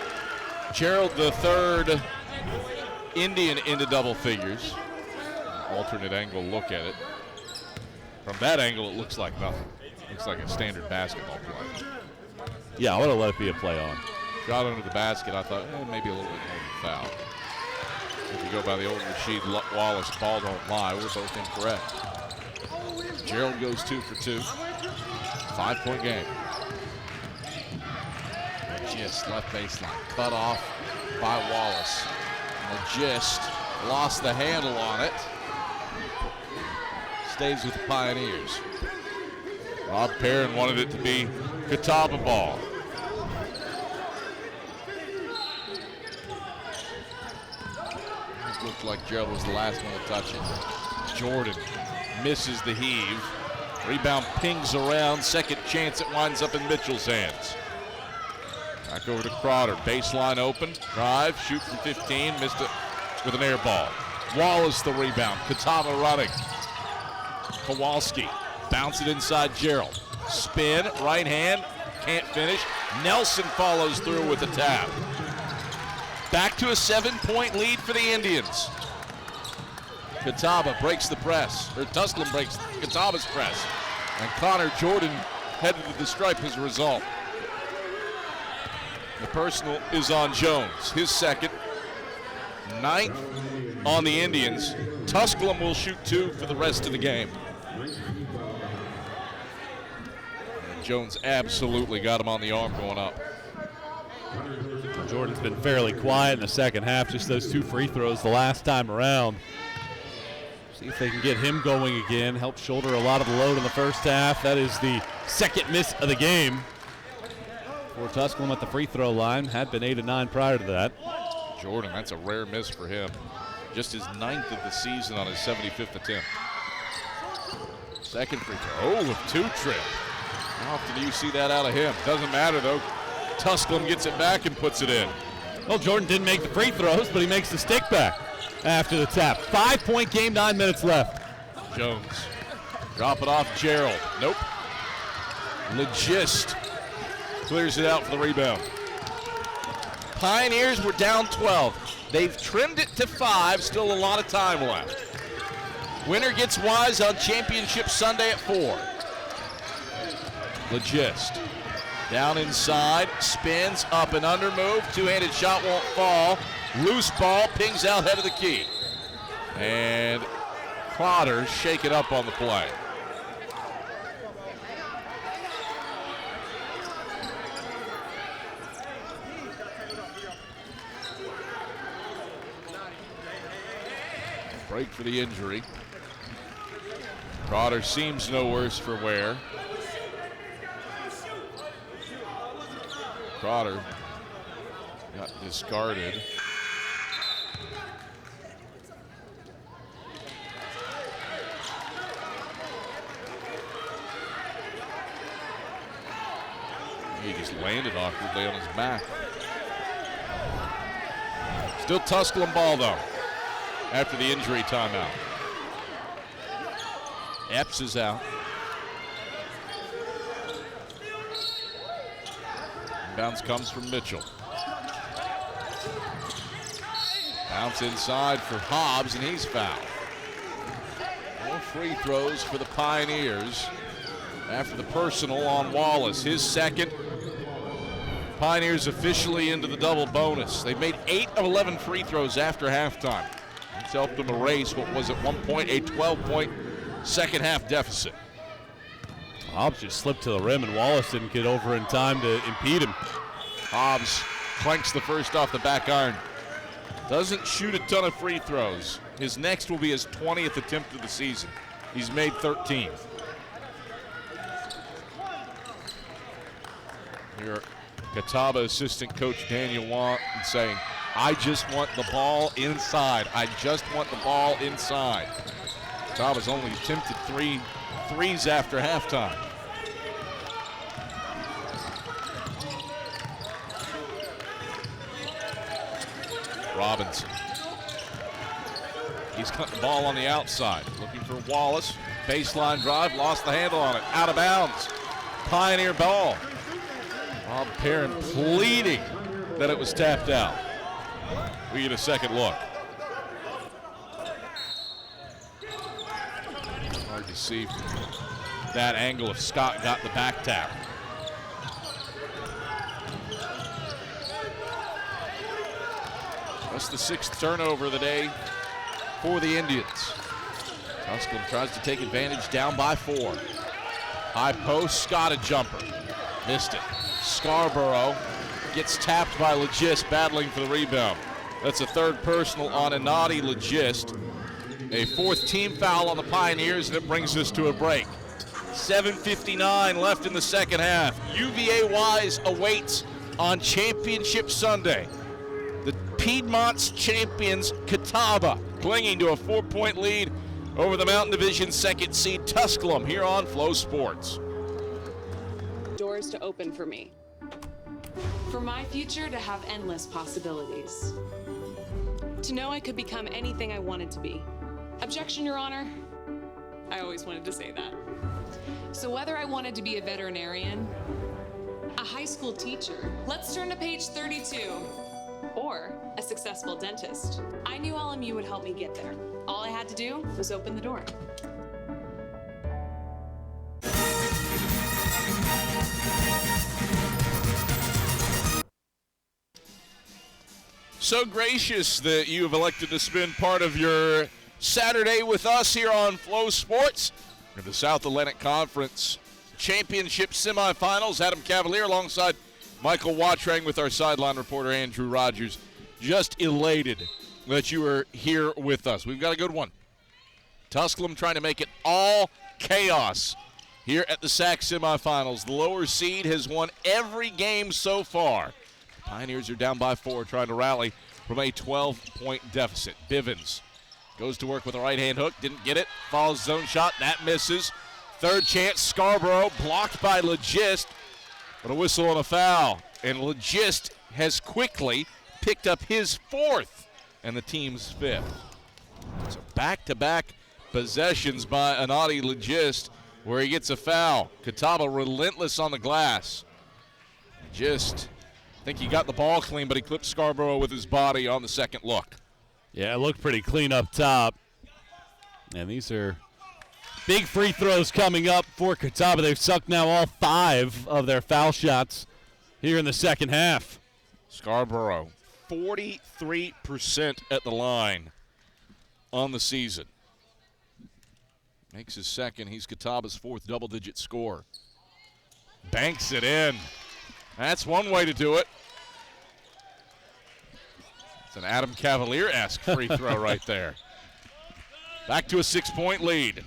Speaker 1: Gerald, the third Indian into double figures. Alternate angle look at it. From that angle, it looks like nothing. Looks like a standard basketball play.
Speaker 2: Yeah, I would have let it be a play on.
Speaker 1: Shot under the basket, I thought, maybe a little bit more than foul. If you go by the old Rasheed Wallace ball don't lie, we're both incorrect. Gerald goes 2 for 2. 5-point game. Gist left baseline, cut off by Wallace. And the Gist lost the handle on it. Stays with the Pioneers. Rob Perrin wanted it to be Catawba ball. It looked like Gerald was the last one to touch it. Jordan misses the heave. Rebound pings around. Second chance, it winds up in Mitchell's hands. Back over to Crowder. Baseline open. Drive. Shoot from 15. Missed it with an air ball. Wallace the rebound. Catawba running. Kowalski. Bounce it inside Gerald. Spin. Right hand. Can't finish. Nelson follows through with the tap. Back to a 7-point lead for the Indians. Catawba breaks the press. Or Tusculum breaks Catawba's press. And Connor Jordan headed to the stripe as a result. The personal is on Jones, his second. 9th on the Indians. Tusculum will shoot 2 for the rest of the game. And Jones absolutely got him on the arm going up.
Speaker 2: Jordan's been fairly quiet in the second half, just those 2 free throws the last time around. See if they can get him going again. Help shoulder a lot of the load in the first half. That is the second miss of the game for Tusculum at the free throw line. Had been 8 of 9 prior to that.
Speaker 1: Jordan, that's a rare miss for him. Just his 9th of the season on his 75th attempt. Second free throw. Oh, with 2 trip. How often do you see that out of him? Doesn't matter, though. Tusculum gets it back and puts it in.
Speaker 2: Well, Jordan didn't make the free throws, but he makes the stick back after the tap. 5-point game, 9 minutes left.
Speaker 1: Jones. Drop it off Gerald. Nope. Legist clears it out for the rebound. Pioneers were down 12. They've trimmed it to 5, still a lot of time left. Winner gets wise on Championship Sunday at 4. Legist. Down inside, spins, up and under move. Two-handed shot won't fall. Loose ball, pings out head of the key. And Crowder shake it up on the play. Break for the injury. Crowder seems no worse for wear. Crowder got discarded. He just landed awkwardly on his back. Still Tusculum ball though, after the injury timeout. Epps is out. Bounce comes from Mitchell. Bounce inside for Hobbs, and he's fouled. More free throws for the Pioneers after the personal on Wallace. His second. Pioneers officially into the double bonus. They've made 8 of 11 free throws after halftime. It's helped them erase what was at one point a 12-point second half deficit.
Speaker 2: Hobbs just slipped to the rim, and Wallace didn't get over in time to impede him.
Speaker 1: Hobbs clanks the first off the back iron. Doesn't shoot a ton of free throws. His next will be his 20th attempt of the season. He's made 13. Here, Catawba assistant coach Daniel Watt saying, I just want the ball inside. I just want the ball inside. Catawba's only attempted 3 threes after halftime. Robinson. He's cutting the ball on the outside. Looking for Wallace. Baseline drive. Lost the handle on it. Out of bounds. Pioneer ball. Bob Perrin pleading that it was tapped out. We get a second look. Hard to see from that angle if Scott got the back tap. That's the 6th turnover of the day for the Indians. Tusculum tries to take advantage, down by 4. High post, Scott a jumper. Missed it. Scarborough gets tapped by Legist, battling for the rebound. That's a 3rd personal on Anadi Legist. A 4th team foul on the Pioneers, and it brings us to a break. 7:59 left in the second half. UVA Wise awaits on Championship Sunday. The Piedmont's champions, Catawba, clinging to a 4-point lead over the Mountain Division 2nd seed Tusculum here on Flow Sports.
Speaker 16: Doors to open for me. For my future to have endless possibilities. To know I could become anything I wanted to be. Objection, Your Honor. I always wanted to say that. So whether I wanted to be a veterinarian, a high school teacher, let's turn to page 32, or a successful dentist, I knew LMU would help me get there. All I had to do was open the door.
Speaker 1: so gracious that you have elected to spend part of your Saturday with us here on Flow Sports. In the South Atlantic Conference Championship semifinals, Adam Cavalier alongside Michael Watrang with our sideline reporter Andrew Rogers. Just elated that you are here with us. We've got a good one. Tusculum trying to make it all chaos here at the SAC semifinals. The lower seed has won every game so far. Pioneers are down by 4, trying to rally from a 12-point deficit. Bivens goes to work with a right-hand hook, didn't get it. Falls zone shot, that misses. Third chance, Scarborough blocked by Legist, but a whistle and a foul. And Legist has quickly picked up his 4th and the team's 5th. So back-to-back possessions by Anadi Legist where he gets a foul. Catawba relentless on the glass. Legist, I think he got the ball clean, but he clipped Scarborough with his body on the second look.
Speaker 2: Yeah, it looked pretty clean up top. And these are big free throws coming up for Catawba. They've sucked now all 5 of their foul shots here in the second half.
Speaker 1: Scarborough, 43% at the line on the season. Makes his second. He's Catawba's 4th double-digit score. Banks it in. That's one way to do it. It's an Adam Cavalier-esque free throw right there. Back to a 6-point lead.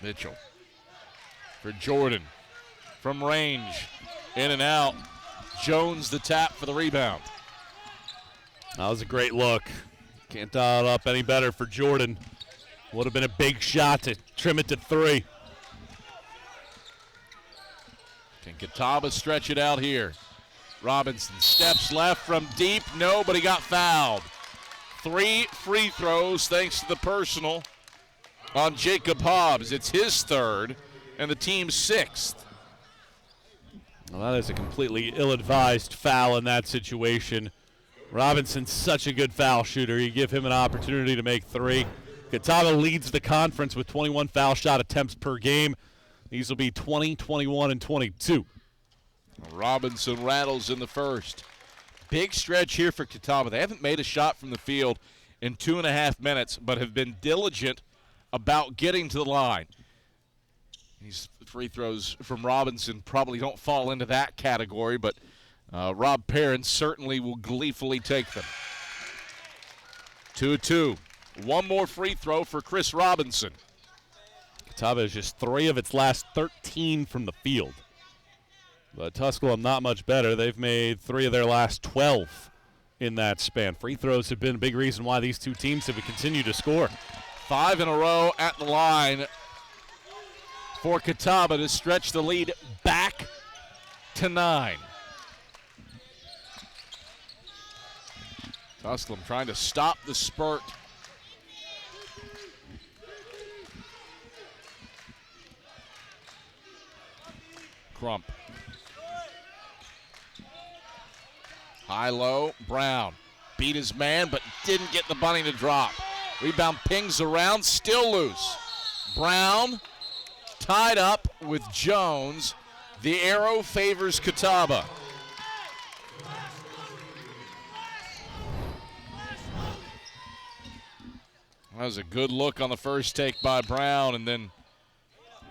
Speaker 1: Mitchell for Jordan from range, in and out. Jones the tap for the rebound.
Speaker 2: That was a great look. Can't dial it up any better for Jordan. Would have been a big shot to trim it to 3.
Speaker 1: Can Catawba stretch it out here? Robinson steps left from deep. No, but he got fouled. 3 free throws thanks to the personal on Jacob Hobbs. It's his 3rd and the team's 6th.
Speaker 2: Well, that is a completely ill-advised foul in that situation. Robinson's such a good foul shooter. You give him an opportunity to make 3. Catawba leads the conference with 21 foul shot attempts per game. These will be 20, 21, and 22.
Speaker 1: Robinson rattles in the first. Big stretch here for Catawba. They haven't made a shot from the field in 2.5 minutes, but have been diligent about getting to the line. These free throws from Robinson probably don't fall into that category, but Rob Perrin certainly will gleefully take them. 2-2. One more free throw for Chris Robinson.
Speaker 2: Catawba is just 3 of its last 13 from the field. But Tusculum not much better. They've made 3 of their last 12 in that span. Free throws have been a big reason why these two teams have continued to score.
Speaker 1: 5 in a row at the line for Catawba to stretch the lead back to 9. Tusculum trying to stop the spurt. Crump. High-low, Brown. Beat his man, but didn't get the bunny to drop. Rebound pings around, still loose. Brown tied up with Jones. The arrow favors Catawba. That was a good look on the first take by Brown, and then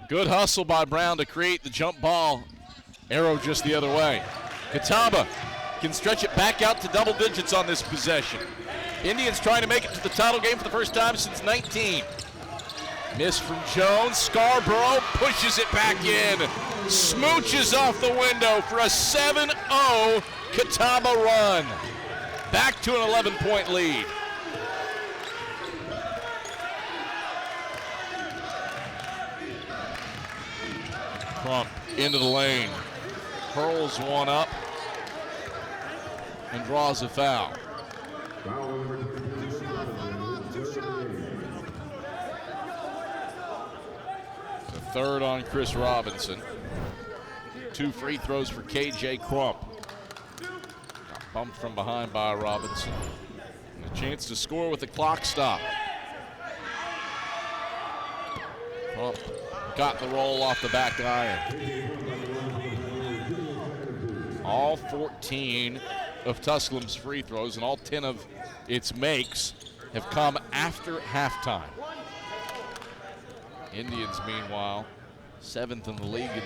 Speaker 1: good hustle by Brown to create the jump ball. Arrow just the other way. Catawba can stretch it back out to double digits on this possession. Indians trying to make it to the title game for the first time since 19. Miss from Jones. Scarborough pushes it back in. Smooches off the window for a 7-0 Catawba run. Back to an 11-point lead. Crump into the lane. Hurls one up and draws a foul. The third on Chris Robinson. 2 free throws for KJ Crump. Got bumped from behind by Robinson. And a chance to score with the clock stop. Crump got the roll off the back iron. All 14 of Tusculum's free throws and all 10 of its makes have come after halftime. Indians, meanwhile, 7th in the league in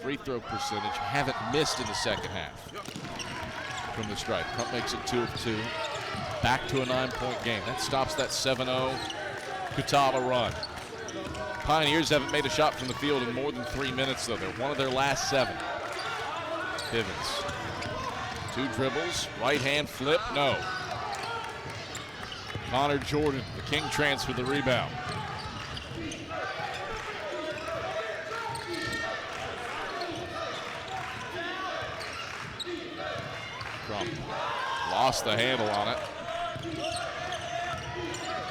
Speaker 1: free throw percentage, haven't missed in the second half from the stripe. Crump makes it 2 of 2. Back to a 9-point game. That stops that 7-0 Catawba run. Pioneers haven't made a shot from the field in more than 3 minutes, though. They're one of their last 7. Pivots. 2 dribbles, right hand flip, no. Connor Jordan, the King transfer the rebound. Crump lost the handle on it.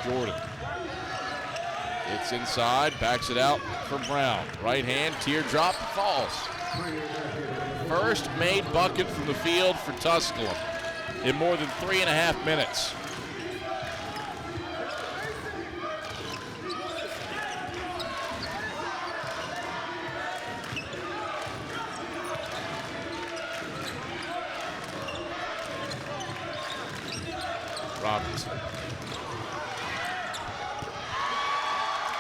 Speaker 1: Jordan. It's inside, backs it out for Brown. Right hand, teardrop, falls. First made bucket from the field for Tusculum in more than 3.5 minutes. Robinson.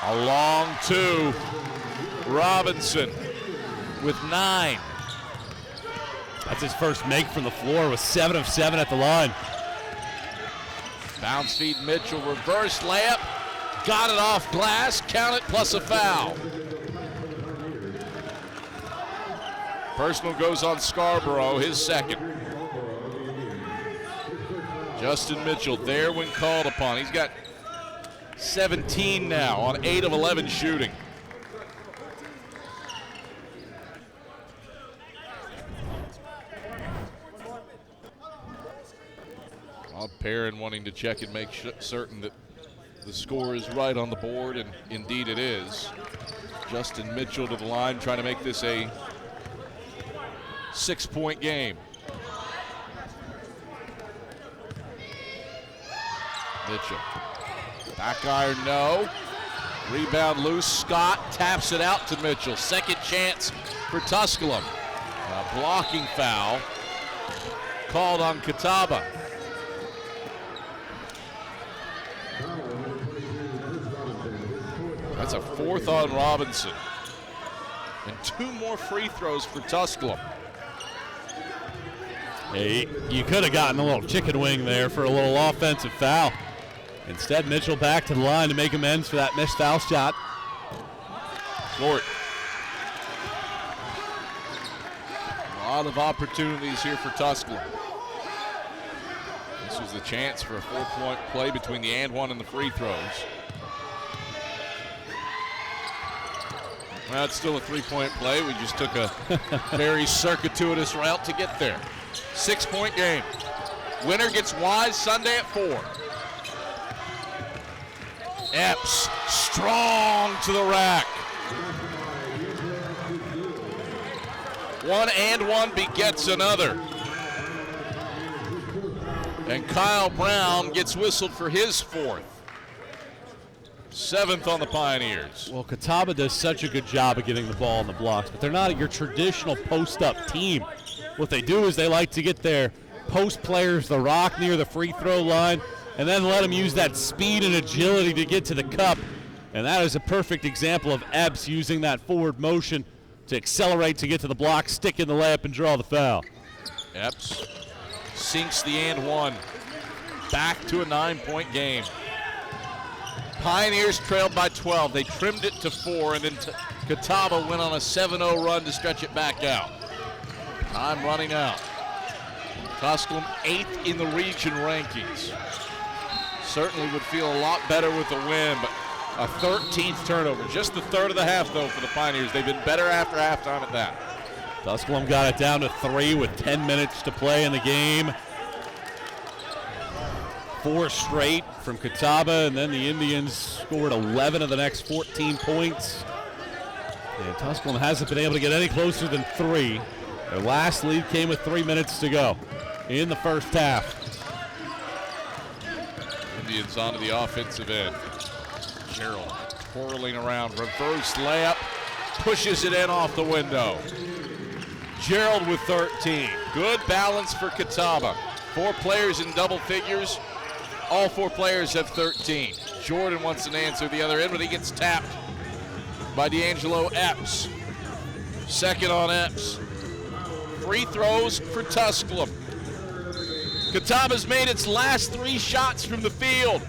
Speaker 1: A long 2. Robinson with 9.
Speaker 2: That's his first make from the floor with 7 of 7 at the line.
Speaker 1: Bounce feed Mitchell, reverse layup. Got it off glass, count it plus a foul. Personal goes on Scarborough, his second. Justin Mitchell there when called upon. He's got 17 now on 8 of 11 shooting. Bob Perrin wanting to check and make certain that the score is right on the board, and indeed it is. Justin Mitchell to the line, trying to make this a 6-point game. Mitchell. Back iron, no. Rebound loose. Scott taps it out to Mitchell. Second chance for Tusculum. A blocking foul called on Catawba. That's a 4th on Robinson. And 2 more free throws for Tusculum.
Speaker 2: Hey, you could have gotten a little chicken wing there for a little offensive foul. Instead, Mitchell back to the line to make amends for that missed foul shot.
Speaker 1: Short. A lot of opportunities here for Tusculum. This was the chance for a 4-point play between the and one and the free throws. Well, it's still a 3-point play. We just took a very circuitous route to get there. 6-point game. Winner gets Wise Sunday at 4. Epps strong to the rack. 1 and 1 begets another. And Kyle Brown gets whistled for his 4th. 7th on the Pioneers.
Speaker 2: Well, Catawba does such a good job of getting the ball in the blocks, but they're not your traditional post-up team. What they do is they like to get their post players the rock near the free throw line and then let them use that speed and agility to get to the cup. And that is a perfect example of Epps using that forward motion to accelerate to get to the block, stick in the layup, and draw the foul.
Speaker 1: Epps sinks the and one. Back to a 9-point game. Pioneers trailed by 12. They trimmed it to 4, and then Catawba went on a 7-0 run to stretch it back out. Time running out. Tusculum 8th in the region rankings. Certainly would feel a lot better with a win, but a 13th turnover. Just the third of the half, though, for the Pioneers. They've been better after halftime at that.
Speaker 2: Tusculum got it down to 3 with 10 minutes to play in the game. 4 straight from Catawba, and then the Indians scored 11 of the next 14 points. And Tusculum hasn't been able to get any closer than 3. Their last lead came with 3 minutes to go in the first half.
Speaker 1: Indians onto the offensive end. Gerald Whirling around, reverse layup, pushes it in off the window. Gerald with 13. Good balance for Catawba. 4 players in double figures. All 4 players have 13. Jordan wants an answer the other end, but he gets tapped by D'Angelo Epps. Second on Epps. Free throws for Tusculum. Catawba's made its last 3 shots from the field.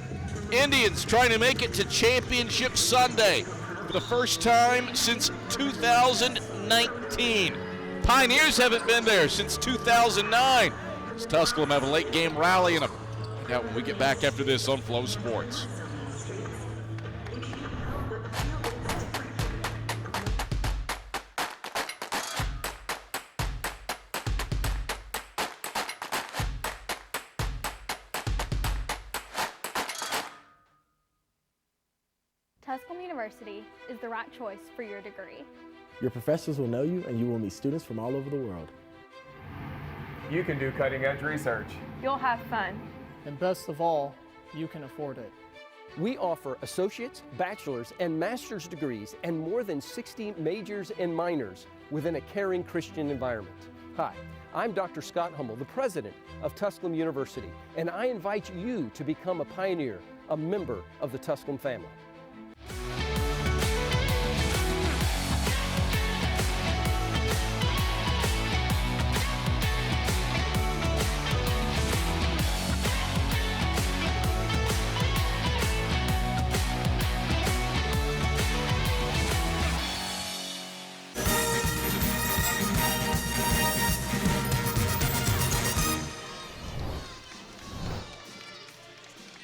Speaker 1: Indians trying to make it to Championship Sunday for the first time since 2019. Pioneers haven't been there since 2009. As Tusculum have a late game rally and a out when we get back after this on Flow Sports.
Speaker 7: Tusculum University is the right choice for your degree.
Speaker 8: Your professors will know you, and you will meet students from all over the world.
Speaker 9: You can do cutting-edge research.
Speaker 12: You'll have fun.
Speaker 10: And best of all, you can afford it.
Speaker 18: We offer associate's, bachelor's, and master's degrees and more than 60 majors and minors within a caring Christian environment. Hi, I'm Dr. Scott Hummel, the president of Tusculum University, and I invite you to become a pioneer, a member of the Tusculum family.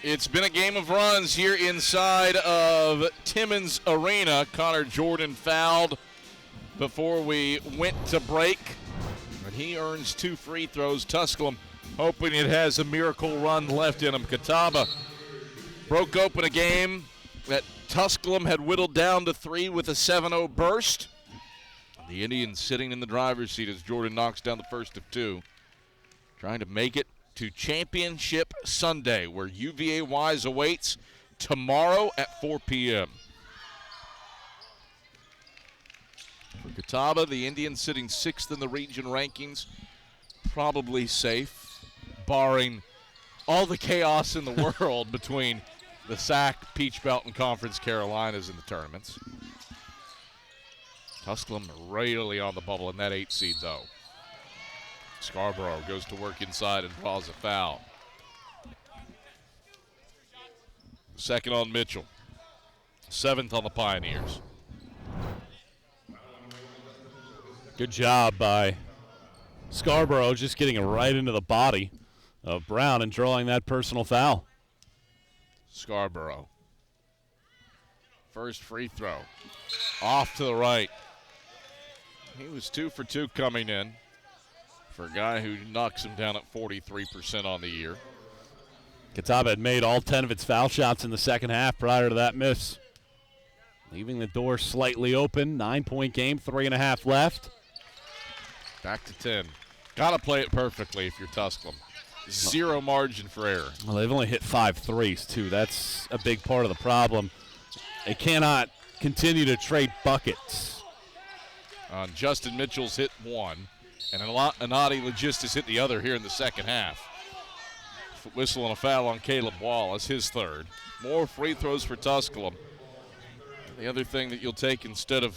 Speaker 1: It's been a game of runs here inside of Timmons Arena. Connor Jordan fouled before we went to break, but he earns 2 free throws. Tusculum hoping it has a miracle run left in him. Catawba broke open a game that Tusculum had whittled down to 3 with a 7-0 burst. The Indians sitting in the driver's seat as Jordan knocks down the first of 2, trying to make it to Championship Sunday, where UVA Wise awaits tomorrow at 4 p.m. For Catawba, the Indians sitting 6th in the region rankings, probably safe, barring all the chaos in the world between the SAC, Peach Belt, and Conference Carolinas in the tournaments. Tusculum really on the bubble in that 8 seed, though. Scarborough goes to work inside and draws a foul. Second on Mitchell. 7th on the Pioneers.
Speaker 2: Good job by Scarborough, just getting it right into the body of Brown and drawing that personal foul.
Speaker 1: Scarborough. First free throw. Off to the right. He was 2 for 2 coming in for a guy who knocks him down at 43% on the year.
Speaker 2: Catawba had made all 10 of its foul shots in the second half prior to that miss, leaving the door slightly open. 9-point game, 3.5 left.
Speaker 1: Back to 10. Got to play it perfectly if you're Tusculum. 0 margin for error.
Speaker 2: Well, they've only hit 5 threes, too. That's a big part of the problem. They cannot continue to trade buckets.
Speaker 1: Justin Mitchell's hit 1. And Anadi Logistis hit the other here in the second half. Whistle and a foul on Caleb Wallace, his 3rd. More free throws for Tusculum. The other thing that you'll take instead of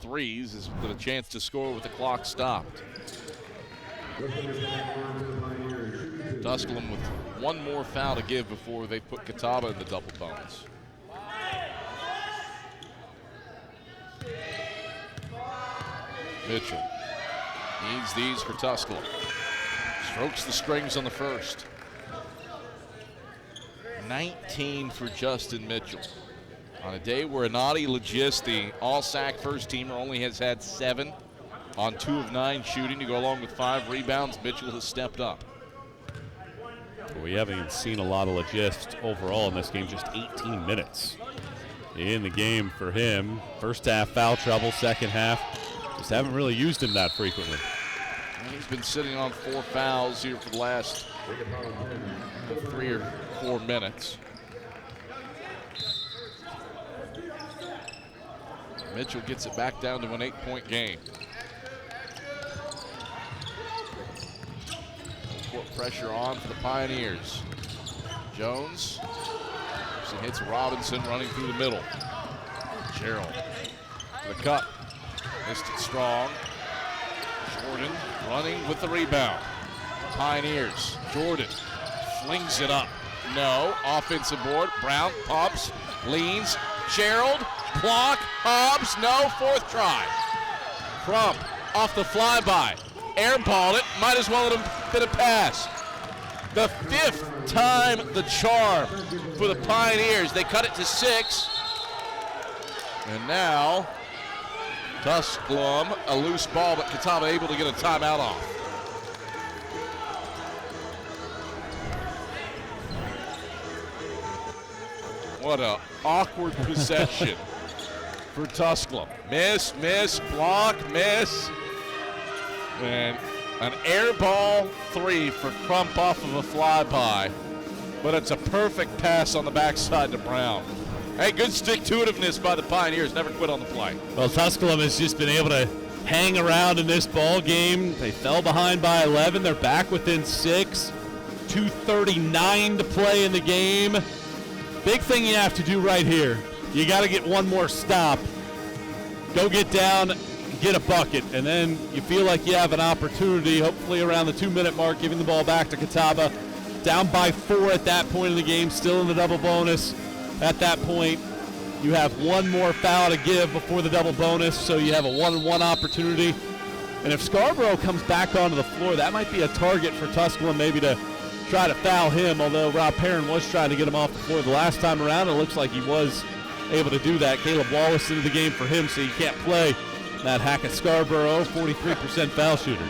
Speaker 1: threes is the chance to score with the clock stopped. Tusculum with 1 more foul to give before they put Catawba in the double bonus. Mitchell needs these for Tusculum. Strokes the strings on the first. 19 for Justin Mitchell. On a day where Anadi Legis, the all-SAC first teamer, only has had 7 on 2 of 9 shooting to go along with 5 rebounds, Mitchell has stepped up.
Speaker 2: We haven't even seen a lot of Legis overall in this game, just 18 minutes in the game for him. First half foul trouble, second half just haven't really used him that frequently.
Speaker 1: He's been sitting on 4 fouls here for the last 3 or 4 minutes. Mitchell gets it back down to an 8-point game. Put pressure on for the Pioneers. Jones. She hits Robinson running through the middle. Gerald for the cut. Missed it strong. Jordan running with the rebound. Pioneers. Jordan flings it up. No. Offensive board. Brown pumps. Leans. Gerald. Block. Hobbs. No. Fourth try. Crump off the flyby. Airballed it. Might as well have been a pass. The 5th time the charm for the Pioneers. They cut it to 6. And now Tusculum, a loose ball, but Catawba able to get a timeout off. What a awkward possession for Tusculum. Miss, miss, block, miss. And an air ball 3 for Crump off of a flyby. But it's a perfect pass on the backside to Brown. Hey, good stick-to-itiveness by the Pioneers. Never quit on the play.
Speaker 2: Well, Tusculum has just been able to hang around in this ball game. They fell behind by 11. They're back within 6. 2:39 to play in the game. Big thing you have to do right here. You got to get one more stop. Go get down, get a bucket, and then you feel like you have an opportunity, hopefully around the 2-minute mark, giving the ball back to Catawba. Down by 4 at that point in the game, still in the double bonus. At that point, you have one more foul to give before the double bonus, so you have a 1-on-1 opportunity. And if Scarborough comes back onto the floor, that might be a target for Tusculum maybe to try to foul him, although Rob Perrin was trying to get him off the floor the last time around. It looks like he was able to do that. Caleb Wallace into the game for him, so he can't play. Matt Hackett Scarborough, 43% foul shooter.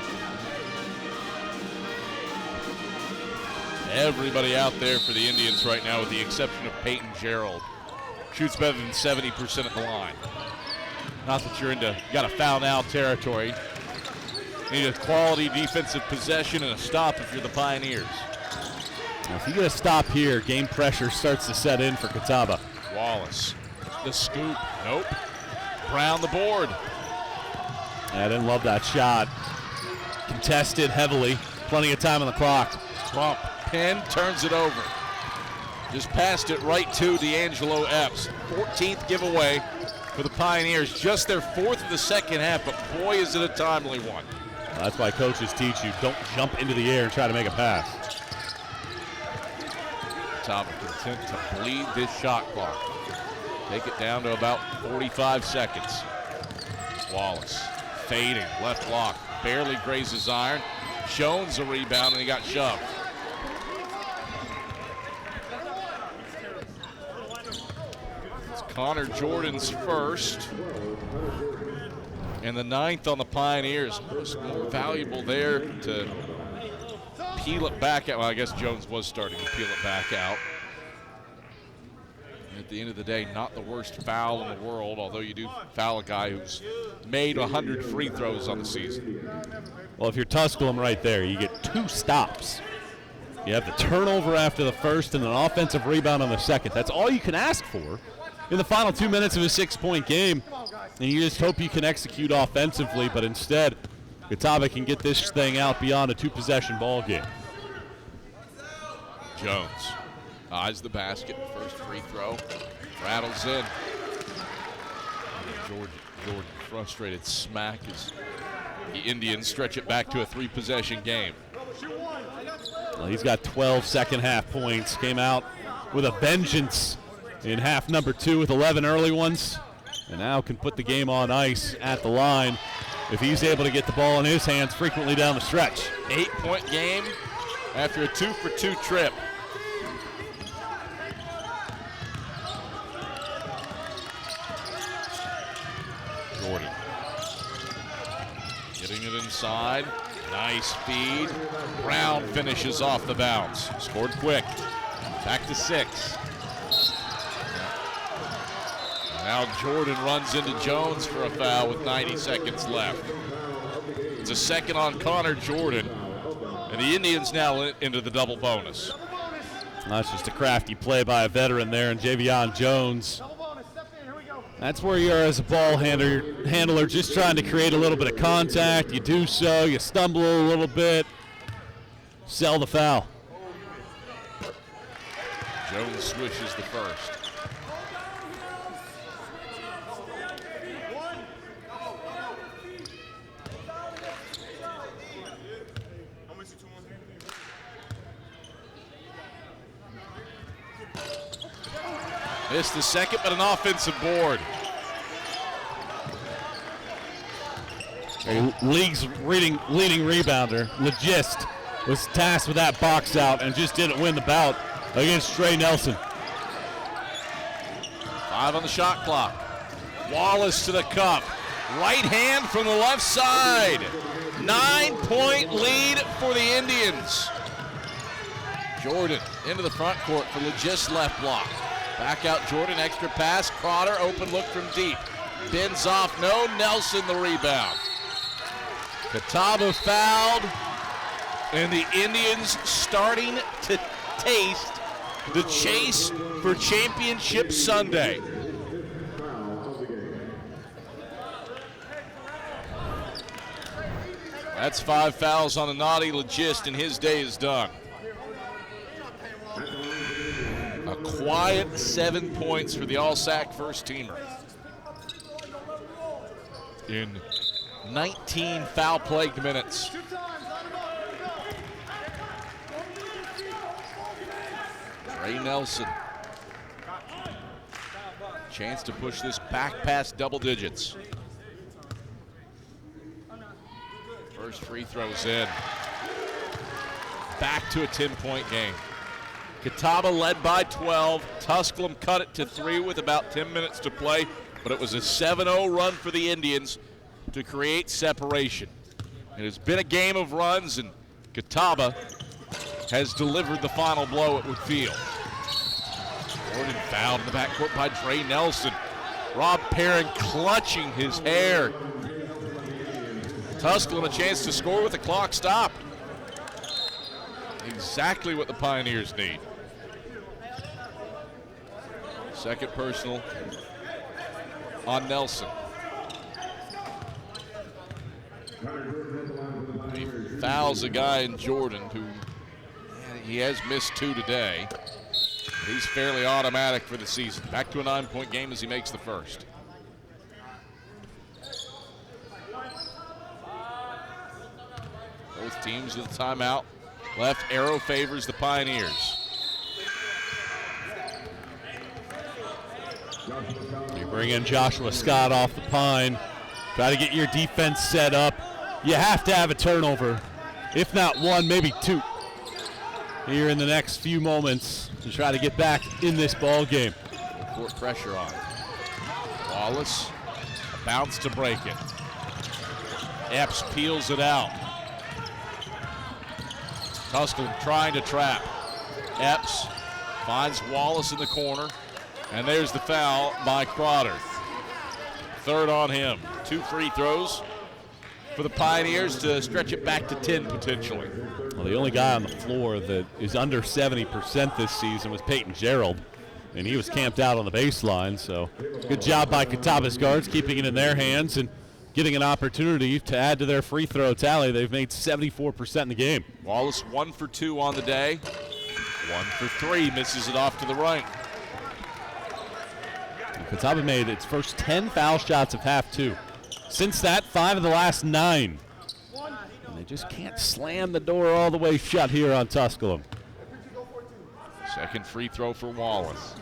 Speaker 1: Everybody out there for the Indians right now, with the exception of Peyton Gerald, shoots better than 70% at the line. Not that you're into got a foul now territory. You need a quality defensive possession and a stop if you're the Pioneers.
Speaker 2: Now, if you get a stop here, game pressure starts to set in for Catawba.
Speaker 1: Wallace, the scoop, nope. Brown the board.
Speaker 2: I didn't love that shot. Contested heavily, plenty of time on the clock.
Speaker 1: Crump, pin, turns it over. Just passed it right to D'Angelo Epps. 14th giveaway for the Pioneers. Just their 4th of the second half, but boy, is it a timely one.
Speaker 2: That's why coaches teach you, don't jump into the air and try to make a pass.
Speaker 1: Catawba content to bleed this shot clock. Take it down to about 45 seconds. Wallace fading, left block, barely grazes iron. Jones a rebound, and he got shoved. It's Connor Jordan's first, and the 9th on the Pioneers. Most more valuable there to peel it back out. Well, I guess Jones was starting to peel it back out. At the end of the day, not the worst foul in the world, although you do foul a guy who's made 100 free throws on the season.
Speaker 2: Well, if you're Tusculum right there, you get 2 stops. You have the turnover after the first and an offensive rebound on the second. That's all you can ask for in the final 2 minutes of a 6-point game. And you just hope you can execute offensively, but instead, Catawba can get this thing out beyond a 2-possession ball game.
Speaker 1: Jones eyes the basket, first free throw, rattles in. Jordan frustrated smack as the Indians stretch it back to a 3-possession game.
Speaker 2: Well, he's got 12 second half points, came out with a vengeance in half number 2 with 11 early ones, and now can put the game on ice at the line if he's able to get the ball in his hands frequently down the stretch.
Speaker 1: 8-point game after a 2-for-2 trip. Jordan getting it inside. Nice feed. Brown finishes off the bounce. Scored quick. Back to 6. Now Jordan runs into Jones for a foul with 90 seconds left. It's a second on Connor Jordan, and the Indians now into the double bonus.
Speaker 2: That's just a crafty play by a veteran there, and Javion Jones That's where you are as a ball handler, just trying to create a little bit of contact. You do so, you stumble a little bit, sell the foul.
Speaker 1: Jones swishes the first. Missed the second, but an offensive board.
Speaker 2: League's leading rebounder, Legist, was tasked with that box out and just didn't win the bout against Trey Nelson.
Speaker 1: 5 on the shot clock. Wallace to the cup. Right hand from the left side. 9-point lead for the Indians. Jordan into the front court for Legist left block. Back out Jordan, extra pass. Crowder, open look from deep. Bins off, no. Nelson the rebound. Catawba fouled, and the Indians starting to taste the chase for Championship Sunday. That's 5 fouls on a naughty Legist, and his day is done. A quiet 7 points for the All-SAC first-teamer. In 19 foul-plagued minutes. Trey Nelson. Chance to push this back past double digits. First free throw's in. Back to a 10-point game. Catawba led by 12. Tusculum cut it to 3 with about 10 minutes to play, but it was a 7-0 run for the Indians to create separation. It has been a game of runs, and Catawba has delivered the final blow, it would feel. Jordan fouled in the backcourt by Trey Nelson. Rob Perrin clutching his hair. Tusculum a chance to score with the clock stopped. Exactly what the Pioneers need. Second personal on Nelson. He fouls a guy in Jordan who he has missed 2 today. He's fairly automatic for the season. Back to a 9-point game as he makes the first. Both teams with a timeout. Left arrow favors the Pioneers.
Speaker 2: You bring in Joshua Scott off the pine. Try to get your defense set up. You have to have a turnover. If not 1, maybe 2. Here in the next few moments to try to get back in this ball game.
Speaker 1: Court pressure on. Wallace, a bounce to break it. Epps peels it out. Tusculum trying to trap. Epps finds Wallace in the corner, and there's the foul by Crowder. Third on him. 2 free throws for the Pioneers to stretch it back to 10 potentially.
Speaker 2: Well, the only guy on the floor that is under 70% this season was Peyton Gerald, and he was camped out on the baseline, so good job by Catawba's guards keeping it in their hands and getting an opportunity to add to their free throw tally. They've made 74% in the game.
Speaker 1: Wallace 1 for 2 on the day. 1 for 3, misses it off to the right.
Speaker 2: Catawba made its first 10 foul shots of half 2. Since that, 5 of the last 9. And they just can't slam the door all the way shut here on Tusculum.
Speaker 1: Second free throw for Wallace.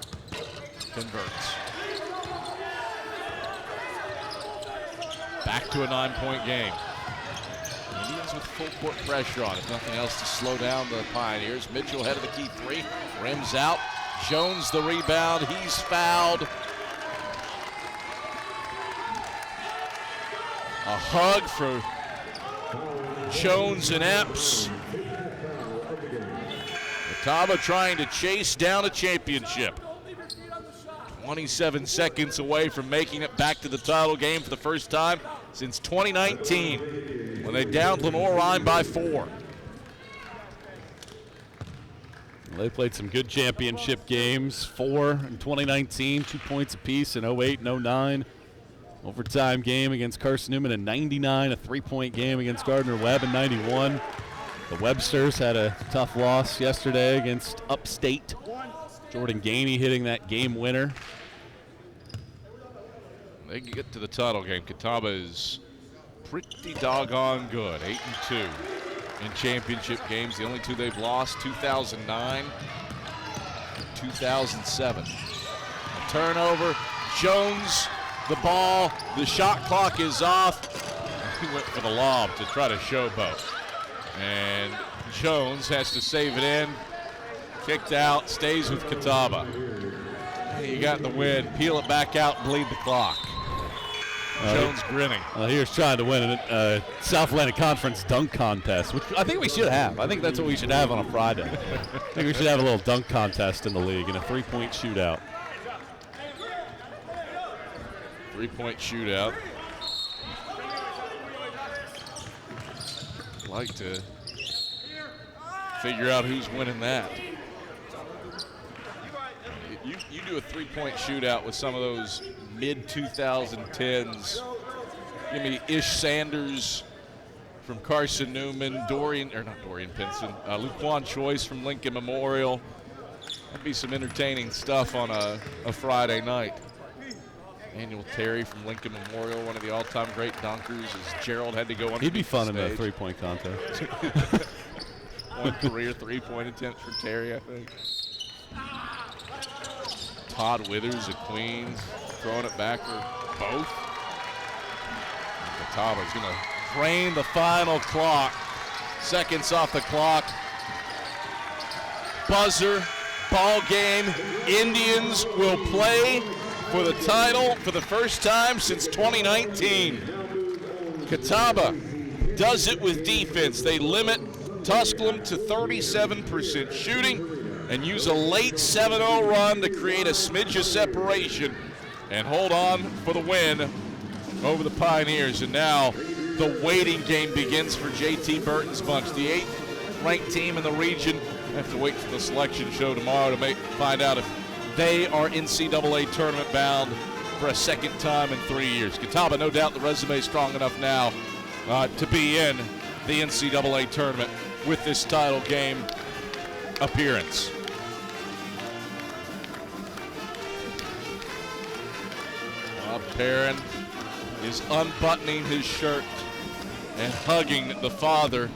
Speaker 1: Converts. Back to a 9-point game. Indians with full court pressure on, if nothing else, to slow down the Pioneers. Mitchell head of the key 3, rims out. Jones the rebound, he's fouled. A hug for Jones and Epps. Catawba trying to chase down a championship. 27 seconds away from making it back to the title game for the first time since 2019 when they downed Lenore Rhyme by 4.
Speaker 2: They played some good championship games, 4 in 2019, 2 points apiece in 08 and 09. Overtime game against Carson-Newman in 99, a 3-point game against Gardner-Webb in 91. The Websters had a tough loss yesterday against Upstate. Jordan Gainey hitting that game winner.
Speaker 1: They can get to the title game. Catawba is pretty doggone good, 8-2 in championship games. The only two they've lost, 2009 and 2007. A turnover, Jones, the ball, the shot clock is off. He went for the lob to try to showboat. And Jones has to save it in. Kicked out, stays with Catawba. You got the win, peel it back out, bleed the clock. Jones grinning.
Speaker 2: He was trying to win a South Atlantic Conference dunk contest, which I think we should have. I think that's what we should have on a Friday. I think we should have a little dunk contest in the league and a 3-point shootout.
Speaker 1: 3-point shootout. I'd like to figure out who's winning that. You do a 3-point shootout with some of those mid-2010s. Give me Ish Sanders from Carson-Newman, Luquan Choice from Lincoln Memorial. That'd be some entertaining stuff on a Friday night. Daniel Terry from Lincoln Memorial, one of the all-time great dunkers, as Gerald had to go under.
Speaker 2: He'd be fun in a 3-point contest.
Speaker 1: One career 3-point attempt for Terry, I think. Todd Withers of Queens throwing it back for both. Catawba's going to drain the final clock. Seconds off the clock. Buzzer, ball game. Indians will play for the title for the first time since 2019. Catawba does it with defense. They limit Tusculum to 37% shooting and use a late 7-0 run to create a smidge of separation and hold on for the win over the Pioneers. And now the waiting game begins for JT Burton's bunch, the 8th ranked team in the region. I have to wait for the selection show tomorrow to find out if they are NCAA tournament bound for a second time in 3 years. Catawba, no doubt the resume is strong enough now to be in the NCAA tournament with this title game appearance. Rob Perrin is unbuttoning his shirt and hugging the father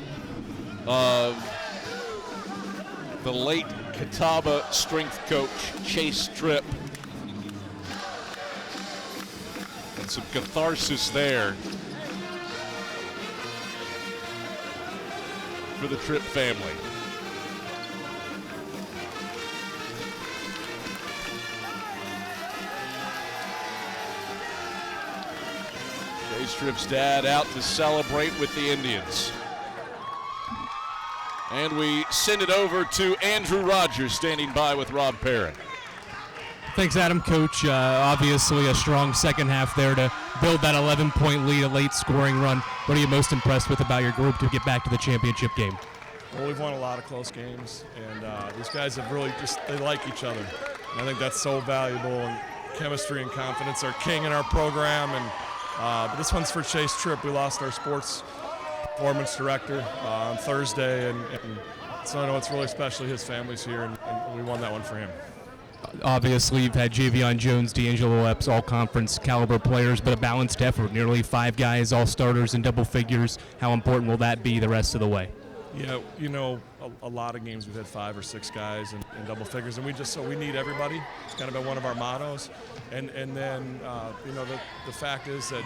Speaker 1: of the late Catawba strength coach, Chase Tripp. And some catharsis there for the Tripp family. Chase Tripp's dad out to celebrate with the Indians. And we send it over to Andrew Rogers standing by with Rob Perrin.
Speaker 15: Thanks, Adam. Coach, obviously a strong second half there to build that 11-point lead, a late scoring run. What are you most impressed with about your group to get back to the championship game?
Speaker 17: Well, we've won a lot of close games, and these guys have really they like each other. And I think that's so valuable, and chemistry and confidence are king in our program. And but this one's for Chase Tripp. We lost our sports performance director on Thursday, and so I know it's really special. His family's here, and we won that one for him.
Speaker 15: Obviously, you've had Javion Jones, D'Angelo Epps, all conference caliber players, but a balanced effort. Nearly 5 guys, all starters in double figures. How important will that be the rest of the way?
Speaker 17: Yeah, you know, a lot of games we've had 5 or 6 guys in double figures, and we need everybody. It's kind of been one of our mottos. And then you know, the fact is that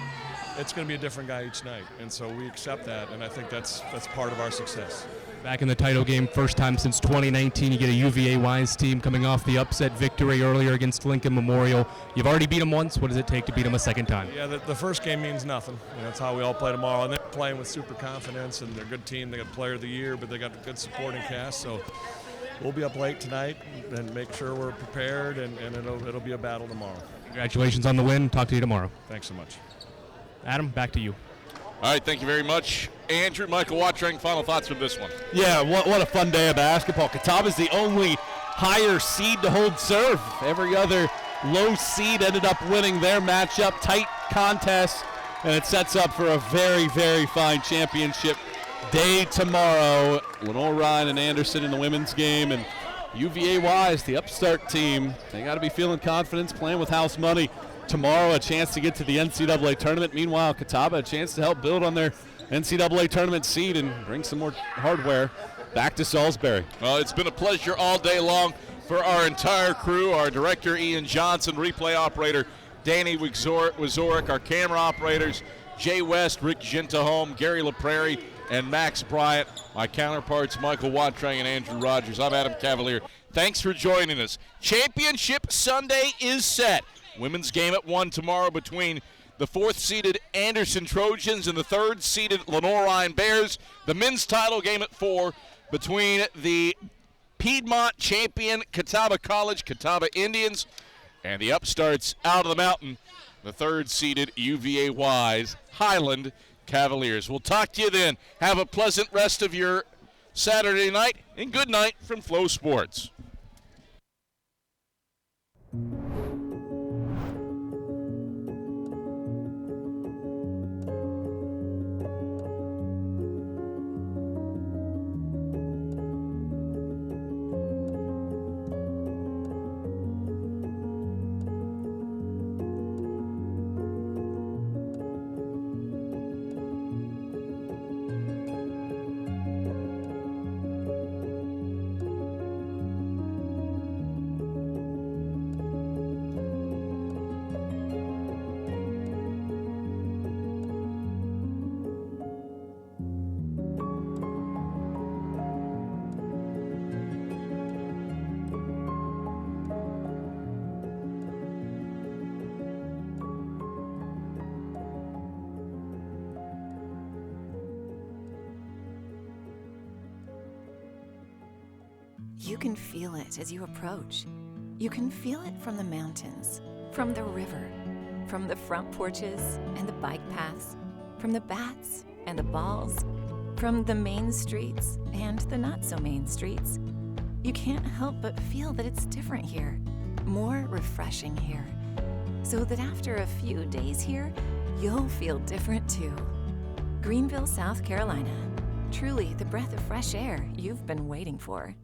Speaker 17: it's going to be a different guy each night, and so we accept that, and I think that's part of our success.
Speaker 15: Back in the title game, first time since 2019, you get a UVA-wise team coming off the upset victory earlier against Lincoln Memorial. You've already beat them once. What does it take to beat them a second time?
Speaker 17: Yeah, the first game means nothing. You know, that's how we all play tomorrow. And they're playing with super confidence, and they're a good team. They got Player of the Year, but they got a good supporting cast. So we'll be up late tonight and make sure we're prepared, and it'll be a battle tomorrow.
Speaker 15: Congratulations on the win. Talk to you tomorrow.
Speaker 17: Thanks so much.
Speaker 15: Adam, back to you.
Speaker 1: All right, thank you very much, Andrew. Michael Watring, final thoughts from this one.
Speaker 2: Yeah, what a fun day of basketball. Catawba's the only higher seed to hold serve. Every other low seed ended up winning their matchup. Tight contest, and it sets up for a very, very fine championship day tomorrow. Lenore Ryan and Anderson in the women's game, and UVA is the upstart team. They got to be feeling confidence, playing with house money. Tomorrow, a chance to get to the NCAA tournament. Meanwhile, Catawba, a chance to help build on their NCAA tournament seed and bring some more hardware back to Salisbury.
Speaker 1: Well, it's been a pleasure all day long for our entire crew, our director, Ian Johnson, replay operator, Danny Wazorek, our camera operators, Jay West, Rick Gentahome, Gary LaPrairie, and Max Bryant, my counterparts, Michael Watring and Andrew Rogers. I'm Adam Cavalier. Thanks for joining us. Championship Sunday is set. Women's game at 1 tomorrow between the 4th-seeded Anderson Trojans and the 3rd-seeded Lenore Ryan Bears. The men's title game at 4 between the Piedmont champion Catawba College, Catawba Indians, and the upstarts out of the mountain, the 3rd-seeded UVA Highland Cavaliers. We'll talk to you then. Have a pleasant rest of your Saturday night, and good night from Flow Sports.
Speaker 5: You can feel it as you approach. You can feel it from the mountains, from the river, from the front porches and the bike paths, from the bats and the balls, from the main streets and the not-so-main streets. You can't help but feel that it's different here, more refreshing here, so that after a few days here, you'll feel different too. Greenville, South Carolina. Truly the breath of fresh air you've been waiting for.